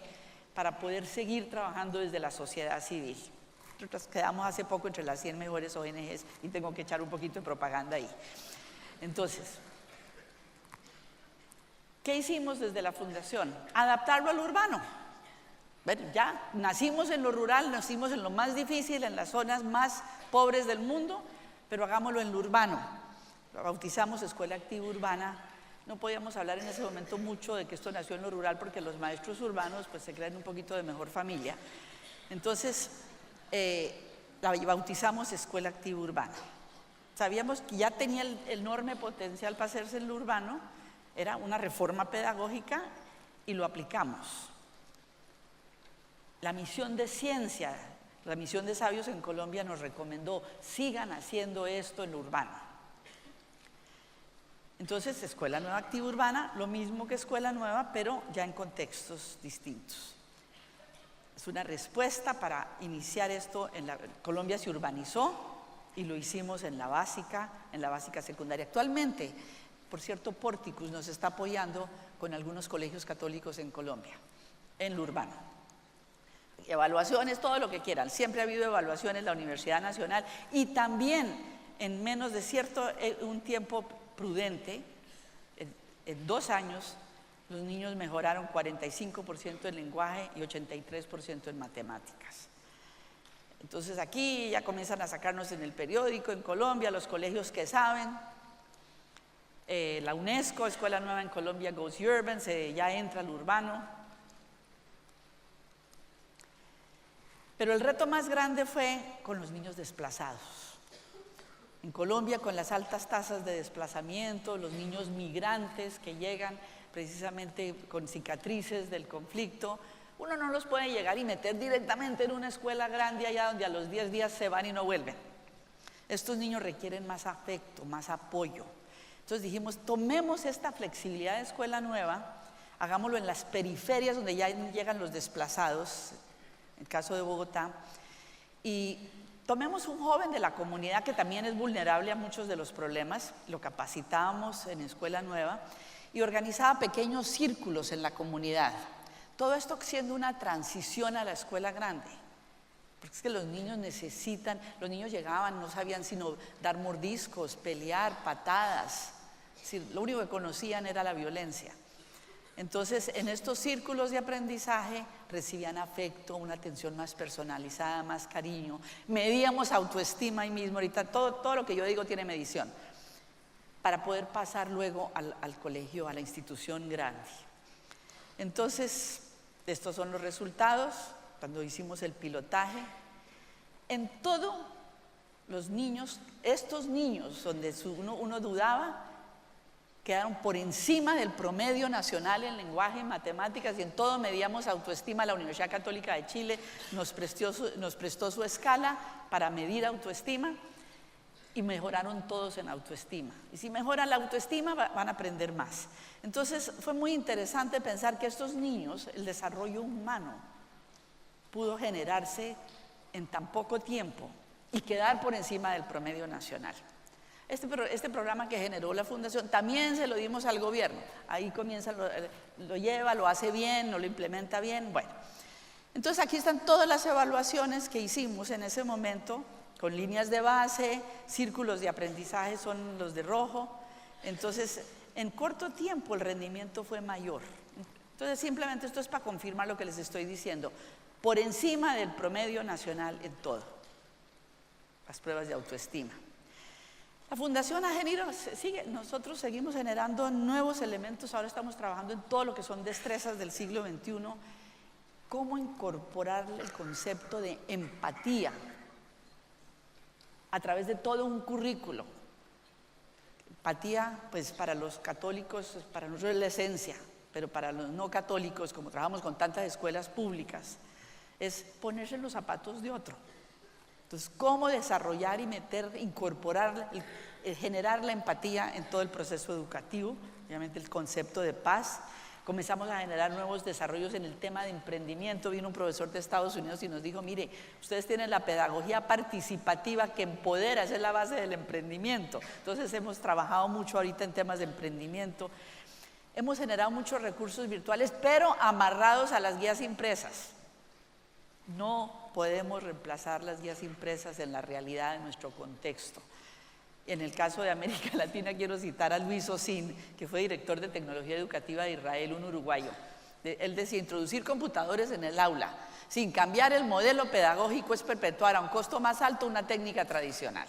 para poder seguir trabajando desde la sociedad civil. Nosotros quedamos hace poco entre las 100 mejores ONGs y tengo que echar un poquito de propaganda ahí. Entonces, ¿qué hicimos desde la fundación? Adaptarlo al urbano. Bueno, ya nacimos en lo rural, nacimos en lo más difícil, en las zonas más pobres del mundo, pero hagámoslo en lo urbano. Lo bautizamos Escuela Activa Urbana. No podíamos hablar en ese momento mucho de que esto nació en lo rural, porque los maestros urbanos pues se creen un poquito de mejor familia. Entonces, la bautizamos Escuela Activa Urbana. Sabíamos que ya tenía el enorme potencial para hacerse en lo urbano. Era una reforma pedagógica y lo aplicamos. La misión de ciencia, la misión de Sabios en Colombia nos recomendó, sigan haciendo esto en lo urbano. Entonces, Escuela Nueva Activa Urbana, lo mismo que Escuela Nueva, pero ya en contextos distintos. Es una respuesta para iniciar esto. Colombia se urbanizó y lo hicimos en la básica secundaria. Actualmente, por cierto, Porticus nos está apoyando con algunos colegios católicos en Colombia, en lo urbano. Evaluaciones, todo lo que quieran. Siempre ha habido evaluaciones en la Universidad Nacional, y también en menos de un tiempo prudente, en 2 años, los niños mejoraron 45% en lenguaje y 83% en matemáticas. Entonces aquí ya comienzan a sacarnos en el periódico en Colombia, los colegios que saben. La UNESCO, Escuela Nueva en Colombia Goes Urban, ya entra al urbano. Pero el reto más grande fue con los niños desplazados. En Colombia, con las altas tasas de desplazamiento, los niños migrantes que llegan precisamente con cicatrices del conflicto, uno no los puede llegar y meter directamente en una escuela grande allá donde a los 10 días se van y no vuelven. Estos niños requieren más afecto, más apoyo. Entonces dijimos, tomemos esta flexibilidad de escuela nueva, hagámoslo en las periferias donde ya llegan los desplazados, en el caso de Bogotá, y tomemos un joven de la comunidad que también es vulnerable a muchos de los problemas, lo capacitábamos en escuela nueva y organizaba pequeños círculos en la comunidad. Todo esto siendo una transición a la escuela grande, porque es que los niños necesitan, los niños llegaban, no sabían sino dar mordiscos, pelear, patadas, es decir, lo único que conocían era la violencia. Entonces, en estos círculos de aprendizaje recibían afecto, una atención más personalizada, más cariño, medíamos autoestima ahí mismo, ahorita todo lo que yo digo tiene medición, para poder pasar luego al colegio, a la institución grande. Entonces, estos son los resultados cuando hicimos el pilotaje. En todo, los niños, estos niños donde uno dudaba, quedaron por encima del promedio nacional en lenguaje y matemáticas, y en todo medíamos autoestima. La Universidad Católica de Chile nos prestó su escala para medir autoestima, y mejoraron todos en autoestima. Y si mejoran la autoestima, van a aprender más. Entonces fue muy interesante pensar que estos niños, el desarrollo humano pudo generarse en tan poco tiempo y quedar por encima del promedio nacional. Este programa que generó la Fundación también se lo dimos al gobierno. Ahí comienza, lo lleva, lo hace bien, no lo implementa bien. Bueno, entonces aquí están todas las evaluaciones que hicimos en ese momento, con líneas de base, círculos de aprendizaje son los de rojo. Entonces, en corto tiempo el rendimiento fue mayor. Entonces, simplemente esto es para confirmar lo que les estoy diciendo. Por encima del promedio nacional en todo. Las pruebas de autoestima. La Fundación Ageniro nosotros seguimos generando nuevos elementos. Ahora estamos trabajando en todo lo que son destrezas del siglo XXI. Cómo incorporar el concepto de empatía a través de todo un currículo. Empatía, pues para los católicos, para nosotros es la esencia, pero para los no católicos, como trabajamos con tantas escuelas públicas, es ponerse en los zapatos de otro. Entonces, cómo desarrollar y incorporar, generar la empatía en todo el proceso educativo, obviamente el concepto de paz. Comenzamos a generar nuevos desarrollos en el tema de emprendimiento. Vino un profesor de Estados Unidos y nos dijo, mire, ustedes tienen la pedagogía participativa que empodera, esa es la base del emprendimiento. Entonces hemos trabajado mucho ahorita en temas de emprendimiento. Hemos generado muchos recursos virtuales, pero amarrados a las guías impresas. No podemos reemplazar las guías impresas en la realidad de nuestro contexto. En el caso de América Latina quiero citar a Luis Ocín, que fue director de tecnología educativa de Israel, un uruguayo. Él decía, introducir computadores en el aula sin cambiar el modelo pedagógico es perpetuar a un costo más alto una técnica tradicional.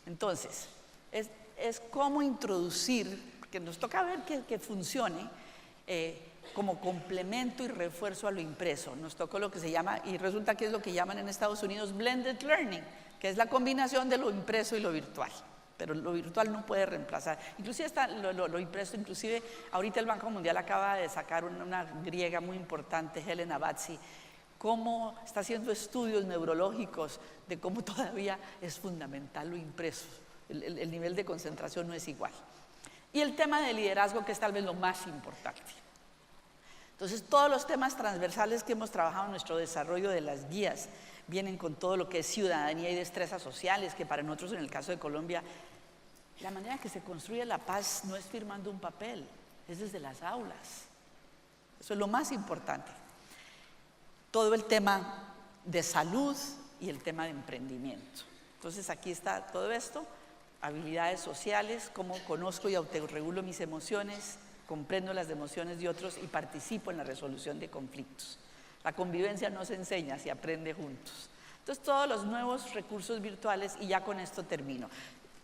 Entonces, es cómo introducir, porque nos toca ver que funcione como complemento y refuerzo a lo impreso. Nos tocó lo que se llama, y resulta que es lo que llaman en Estados Unidos blended learning, que es la combinación de lo impreso y lo virtual, pero lo virtual no puede reemplazar. Inclusive está lo impreso, inclusive ahorita el Banco Mundial acaba de sacar una griega muy importante, Helena Batzi, cómo está haciendo estudios neurológicos de cómo todavía es fundamental lo impreso, el nivel de concentración no es igual. Y el tema de liderazgo, que es tal vez lo más importante. Entonces, todos los temas transversales que hemos trabajado en nuestro desarrollo de las guías vienen con todo lo que es ciudadanía y destrezas sociales, que para nosotros en el caso de Colombia, la manera en que se construye la paz no es firmando un papel, es desde las aulas. Eso es lo más importante. Todo el tema de salud y el tema de emprendimiento. Entonces aquí está todo esto, habilidades sociales, cómo conozco y autorregulo mis emociones, comprendo las emociones de otros y participo en la resolución de conflictos. La convivencia no se enseña, se aprende juntos. Entonces, todos los nuevos recursos virtuales, y ya con esto termino.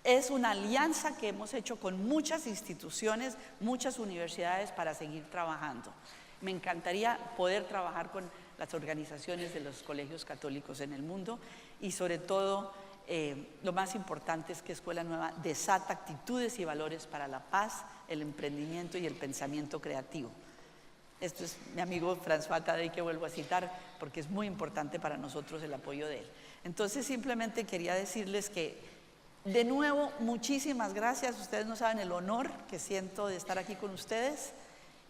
Es una alianza que hemos hecho con muchas instituciones, muchas universidades para seguir trabajando. Me encantaría poder trabajar con las organizaciones de los colegios católicos en el mundo y sobre todo lo más importante es que Escuela Nueva desata actitudes y valores para la paz, el emprendimiento y el pensamiento creativo. Esto es mi amigo François Tadei, que vuelvo a citar porque es muy importante para nosotros el apoyo de él. Entonces simplemente quería decirles que de nuevo muchísimas gracias. Ustedes no saben el honor que siento de estar aquí con ustedes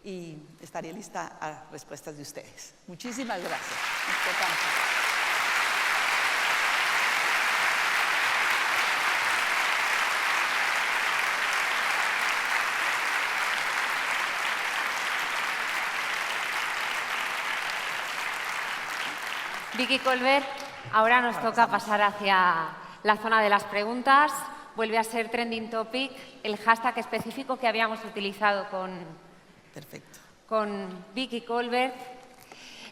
y estaré lista a respuestas de ustedes. Muchísimas gracias. Vicky Colbert, ahora nos toca pasar hacia la zona de las preguntas. Vuelve a ser trending topic el hashtag específico que habíamos utilizado con Vicky Colbert.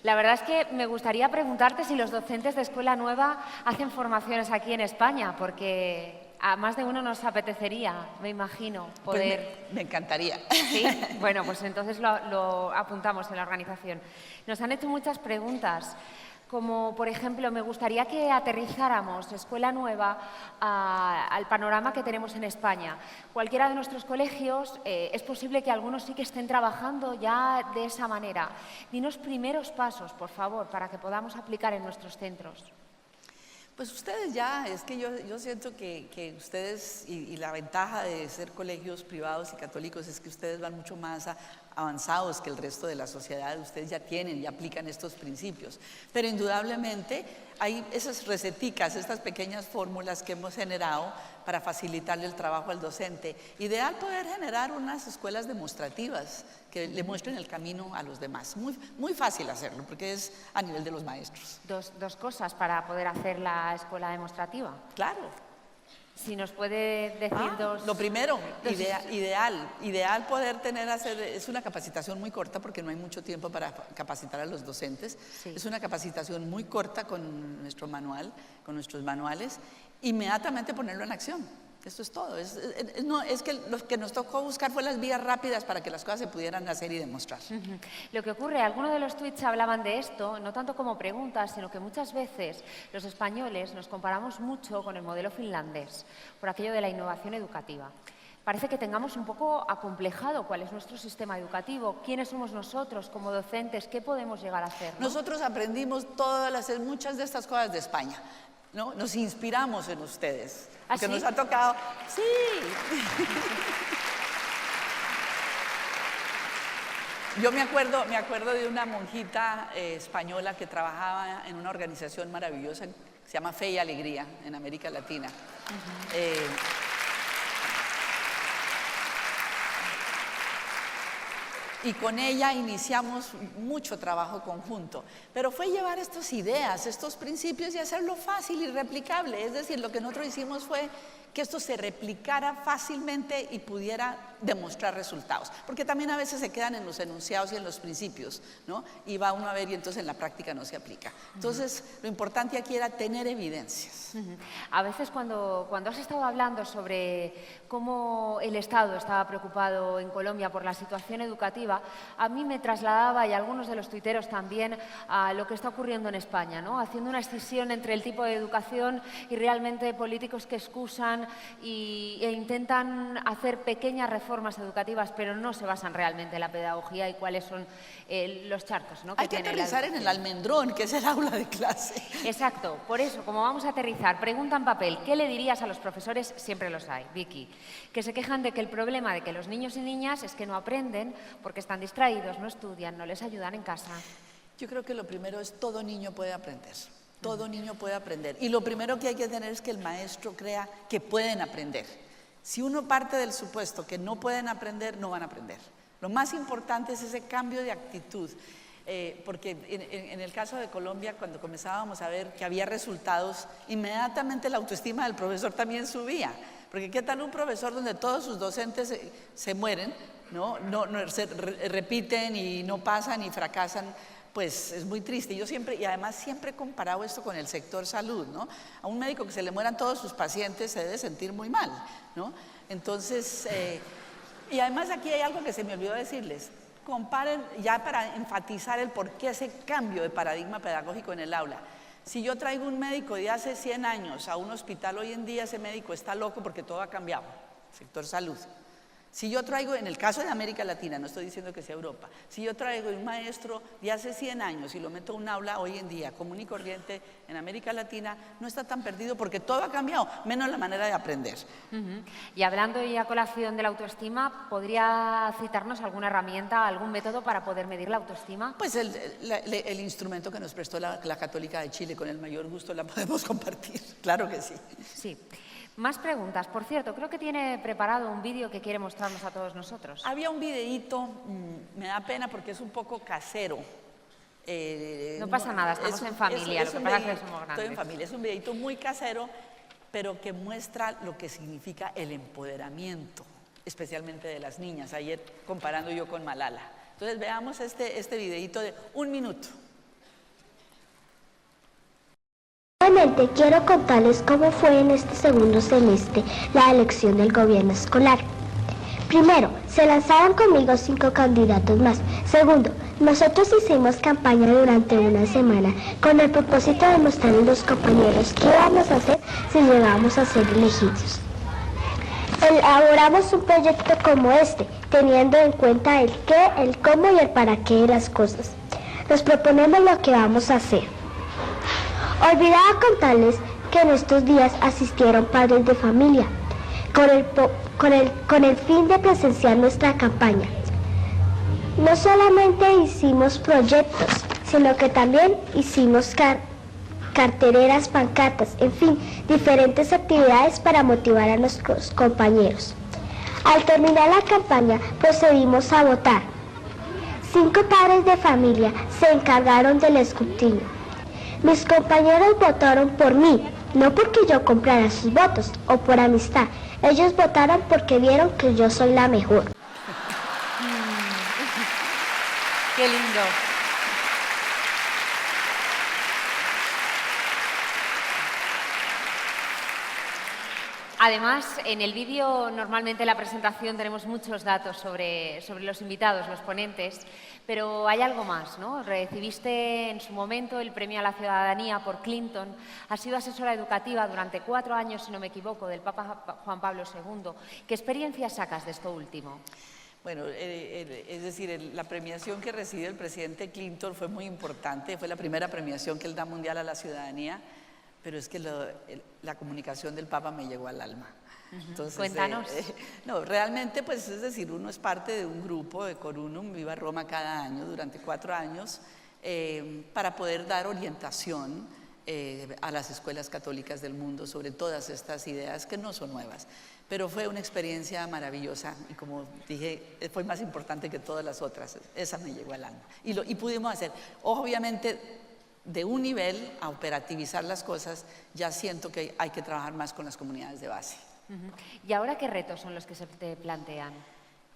La verdad es que me gustaría preguntarte si los docentes de Escuela Nueva hacen formaciones aquí en España, porque a más de uno nos apetecería, me imagino, poder... Pues me encantaría. ¿Sí? Bueno, pues entonces lo apuntamos en la organización. Nos han hecho muchas preguntas. Como, por ejemplo, me gustaría que aterrizáramos Escuela Nueva al panorama que tenemos en España. Cualquiera de nuestros colegios, es posible que algunos sí que estén trabajando ya de esa manera. Dinos primeros pasos, por favor, para que podamos aplicar en nuestros centros. Pues ustedes ya, es que yo siento que ustedes, y la ventaja de ser colegios privados y católicos es que ustedes van mucho más avanzados que el resto de la sociedad. Ustedes ya tienen, ya aplican estos principios, pero indudablemente hay esas receticas, estas pequeñas fórmulas que hemos generado para facilitarle el trabajo al docente. Ideal poder generar unas escuelas demostrativas que le muestren el camino a los demás. Muy fácil hacerlo porque es a nivel de los maestros. Dos cosas para poder hacer la escuela demostrativa. Claro. Si nos puede decir dos... Lo primero, ideal poder es una capacitación muy corta porque no hay mucho tiempo para capacitar a los docentes. Sí. Es una capacitación muy corta con nuestro manual, con nuestros manuales, inmediatamente ponerlo en acción. Esto es todo. Es que lo que nos tocó buscar fue las vías rápidas para que las cosas se pudieran hacer y demostrar. Lo que ocurre, algunos de los tweets hablaban de esto, no tanto como preguntas, sino que muchas veces los españoles nos comparamos mucho con el modelo finlandés, por aquello de la innovación educativa. Parece que tengamos un poco acomplejado cuál es nuestro sistema educativo, quiénes somos nosotros como docentes, qué podemos llegar a hacer, ¿no? Nosotros aprendimos muchas de estas cosas de España, ¿no? Nos inspiramos en ustedes. ¿Ah, que sí? Nos ha tocado. Sí. Yo me acuerdo de una monjita española que trabajaba en una organización maravillosa que se llama Fe y Alegría en América Latina. Y con ella iniciamos mucho trabajo conjunto, pero fue llevar estas ideas, estos principios y hacerlo fácil y replicable. Es decir, lo que nosotros hicimos fue que esto se replicara fácilmente y pudiera demostrar resultados, porque también a veces se quedan en los enunciados y en los principios, ¿no? Y va uno a ver y entonces en la práctica no se aplica. Entonces, lo importante aquí era tener evidencias. A veces cuando has estado hablando sobre cómo el Estado estaba preocupado en Colombia por la situación educativa, a mí me trasladaba, y a algunos de los tuiteros también, a lo que está ocurriendo en España, ¿no? Haciendo una escisión entre el tipo de educación y realmente políticos que excusan e intentan hacer pequeñas reformas educativas, pero no se basan realmente en la pedagogía y cuáles son los charcos, ¿no? Hay que aterrizar en el almendrón, que es el aula de clase. Exacto, por eso, como vamos a aterrizar, pregunta en papel, ¿qué le dirías a los profesores? Siempre los hay, Vicky, que se quejan de que el problema de que los niños y niñas es que no aprenden porque están distraídos, no estudian, no les ayudan en casa. Yo creo que lo primero es todo niño puede aprender. Todo niño puede aprender. Y lo primero que hay que tener es que el maestro crea que pueden aprender. Si uno parte del supuesto que no pueden aprender, no van a aprender. Lo más importante es ese cambio de actitud. Porque en el caso de Colombia, cuando comenzábamos a ver que había resultados, inmediatamente la autoestima del profesor también subía. Porque ¿qué tal un profesor donde todos sus docentes se mueren, no se repiten y no pasan y fracasan? Pues es muy triste. Yo siempre, y además siempre he comparado esto con el sector salud, ¿no? A un médico que se le mueran todos sus pacientes se debe sentir muy mal, ¿no? Entonces, y además aquí hay algo que se me olvidó decirles. Comparen, ya para enfatizar el por qué ese cambio de paradigma pedagógico en el aula. Si yo traigo un médico de hace 100 años a un hospital hoy en día, ese médico está loco porque todo ha cambiado, sector salud. Si yo traigo, en el caso de América Latina, no estoy diciendo que sea Europa, si yo traigo un maestro de hace 100 años y lo meto a un aula hoy en día, común y corriente, en América Latina, no está tan perdido porque todo ha cambiado, menos la manera de aprender. Y hablando y a colación de la autoestima, ¿podría citarnos alguna herramienta, algún método para poder medir la autoestima? Pues el instrumento que nos prestó la Católica de Chile, con el mayor gusto la podemos compartir, claro que sí. Sí. Más preguntas. Por cierto, creo que tiene preparado un vídeo que quiere mostrarnos a todos nosotros. Había un videíto, me da pena porque es un poco casero. No pasa nada, estamos en familia, lo que pasa es que somos grandes. Estoy en familia, es un videíto muy casero, pero que muestra lo que significa el empoderamiento, especialmente de las niñas. Ayer comparando yo con Malala. Entonces veamos este videíto de 1 minuto. Nuevamente quiero contarles cómo fue en este segundo semestre la elección del gobierno escolar. Primero, se lanzaron conmigo 5 candidatos más. Segundo, nosotros hicimos campaña durante una semana con el propósito de mostrarle a los compañeros qué íbamos a hacer si llegábamos a ser elegidos. Elaboramos un proyecto como este, teniendo en cuenta el qué, el cómo y el para qué de las cosas. Nos proponemos lo que vamos a hacer. Olvidaba contarles que en estos días asistieron padres de familia con el fin de presenciar nuestra campaña. No solamente hicimos proyectos, sino que también hicimos carteleras, pancartas, en fin, diferentes actividades para motivar a nuestros compañeros. Al terminar la campaña, procedimos a votar. 5 padres de familia se encargaron del escrutinio. Mis compañeros votaron por mí, no porque yo comprara sus votos o por amistad. Ellos votaron porque vieron que yo soy la mejor. ¡Qué lindo! Además, en el vídeo, normalmente en la presentación tenemos muchos datos sobre los invitados, los ponentes, pero hay algo más, ¿no? Recibiste en su momento el Premio a la Ciudadanía por Clinton, has sido asesora educativa durante 4 años, si no me equivoco, del Papa Juan Pablo II. ¿Qué experiencias sacas de esto último? Bueno, es decir, la premiación que recibió el presidente Clinton fue muy importante, fue la primera premiación que él da mundial a la ciudadanía. Pero es que la comunicación del Papa me llegó al alma. Entonces, Cuéntanos. No, realmente, pues es decir, uno es parte de un grupo de Corunum, Viva Roma cada año, durante 4 años, para poder dar orientación a las escuelas católicas del mundo sobre todas estas ideas que no son nuevas. Pero fue una experiencia maravillosa y, como dije, fue más importante que todas las otras. Esa me llegó al alma. Y pudimos hacer, obviamente, de un nivel a operativizar las cosas, ya siento que hay que trabajar más con las comunidades de base. ¿Y ahora qué retos son los que se te plantean?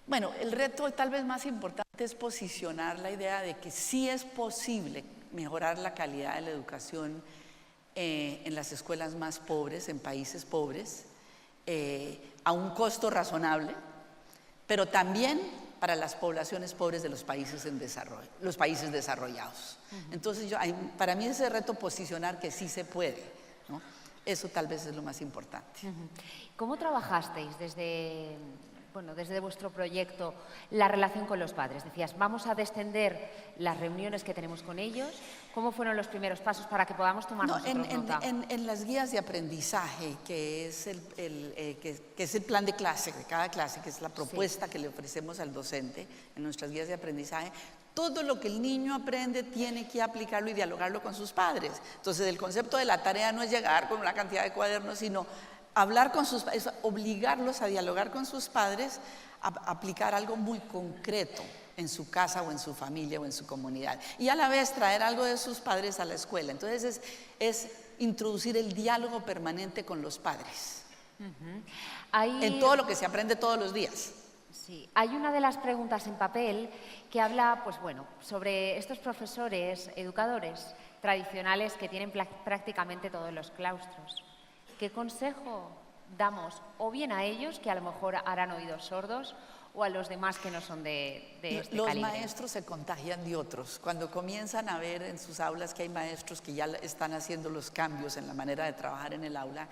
Bueno, el reto tal vez más importante es posicionar la idea de que sí es posible mejorar la calidad de la educación en las escuelas más pobres, en países pobres, a un costo razonable, pero también para las poblaciones pobres de los países en desarrollo, los países desarrollados. Entonces, para mí ese reto posicionar que sí se puede, ¿no? Eso tal vez es lo más importante. ¿Cómo trabajasteis desde vuestro proyecto la relación con los padres? Decías, vamos a descender las reuniones que tenemos con ellos. ¿Cómo fueron los primeros pasos para que podamos tomar nosotros nota? En las guías de aprendizaje, que es el plan de clase de cada clase, que es la propuesta que le ofrecemos al docente en nuestras guías de aprendizaje, todo lo que el niño aprende tiene que aplicarlo y dialogarlo con sus padres. Entonces, el concepto de la tarea no es llegar con una cantidad de cuadernos, sino hablar con sus padres, obligarlos a dialogar con sus padres, a aplicar algo muy concreto en su casa o en su familia o en su comunidad. Y a la vez traer algo de sus padres a la escuela. Entonces es introducir el diálogo permanente con los padres. En todo lo que se aprende todos los días. Sí, hay una de las preguntas en papel que habla, pues bueno, sobre estos profesores, educadores tradicionales que tienen prácticamente todos los claustros. ¿Qué consejo damos o bien a ellos, que a lo mejor harán oídos sordos, o a los demás que no son de este Los calibre? maestros se contagian de otros. Cuando comienzan a ver en sus aulas que hay maestros que ya están haciendo los cambios en la manera de trabajar en el aula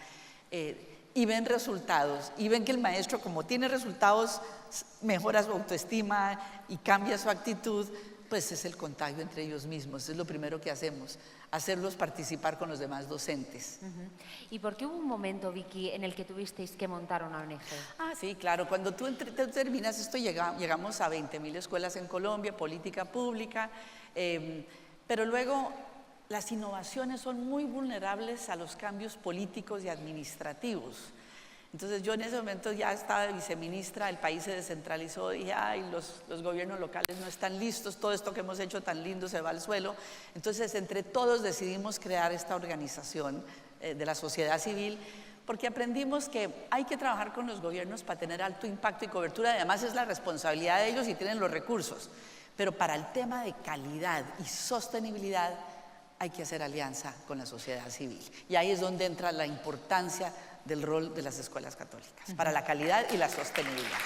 y ven resultados, y ven que el maestro, como tiene resultados, mejora su autoestima y cambia su actitud, pues es el contagio entre ellos mismos. Es lo primero que hacemos, hacerlos participar con los demás docentes. ¿Y por qué hubo un momento, Vicky, en el que tuvisteis que montar una ONG? Ah, sí, claro. Cuando tú terminas esto, llegamos a 20.000 escuelas en Colombia, política pública, pero luego las innovaciones son muy vulnerables a los cambios políticos y administrativos. Entonces yo en ese momento ya estaba de viceministra, el país se descentralizó, dije, ay, los gobiernos locales no están listos, todo esto que hemos hecho tan lindo se va al suelo. Entonces entre todos decidimos crear esta organización de la sociedad civil, porque aprendimos que hay que trabajar con los gobiernos para tener alto impacto y cobertura, además es la responsabilidad de ellos y tienen los recursos, pero para el tema de calidad y sostenibilidad hay que hacer alianza con la sociedad civil, y ahí es donde entra la importancia del rol de las escuelas católicas, para la calidad y la sostenibilidad.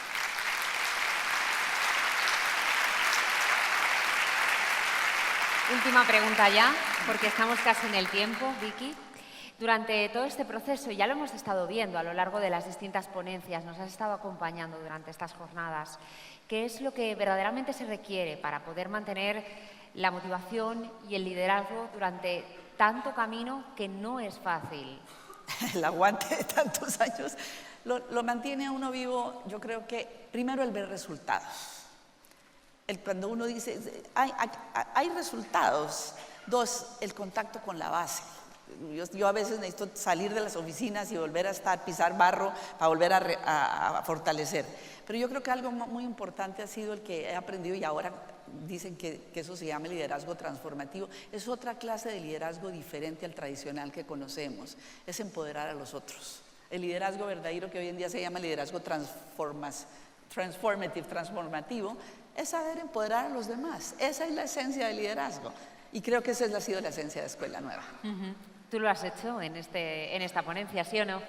Última pregunta ya, porque estamos casi en el tiempo, Vicky. Durante todo este proceso, ya lo hemos estado viendo a lo largo de las distintas ponencias, nos has estado acompañando durante estas jornadas. ¿Qué es lo que verdaderamente se requiere para poder mantener la motivación y el liderazgo durante tanto camino que no es fácil? El aguante de tantos años lo mantiene a uno vivo. Yo creo que primero el ver resultados, cuando uno dice hay resultados. Dos, el contacto con la base. Yo a veces necesito salir de las oficinas y volver a pisar barro para volver a fortalecer, pero yo creo que algo muy importante ha sido el que he aprendido, y ahora dicen que eso se llama liderazgo transformativo. Es otra clase de liderazgo diferente al tradicional que conocemos, es empoderar a los otros. El liderazgo verdadero, que hoy en día se llama liderazgo transformativo, es saber empoderar a los demás. Esa es la esencia del liderazgo, y creo que esa ha sido la esencia de Escuela Nueva. Tú lo has hecho en esta ponencia, ¿sí o no?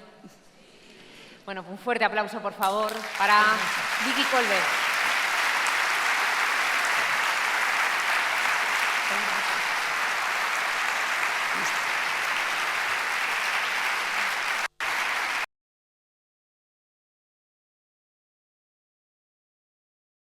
Bueno, un fuerte aplauso, por favor, para Vicky Colbert.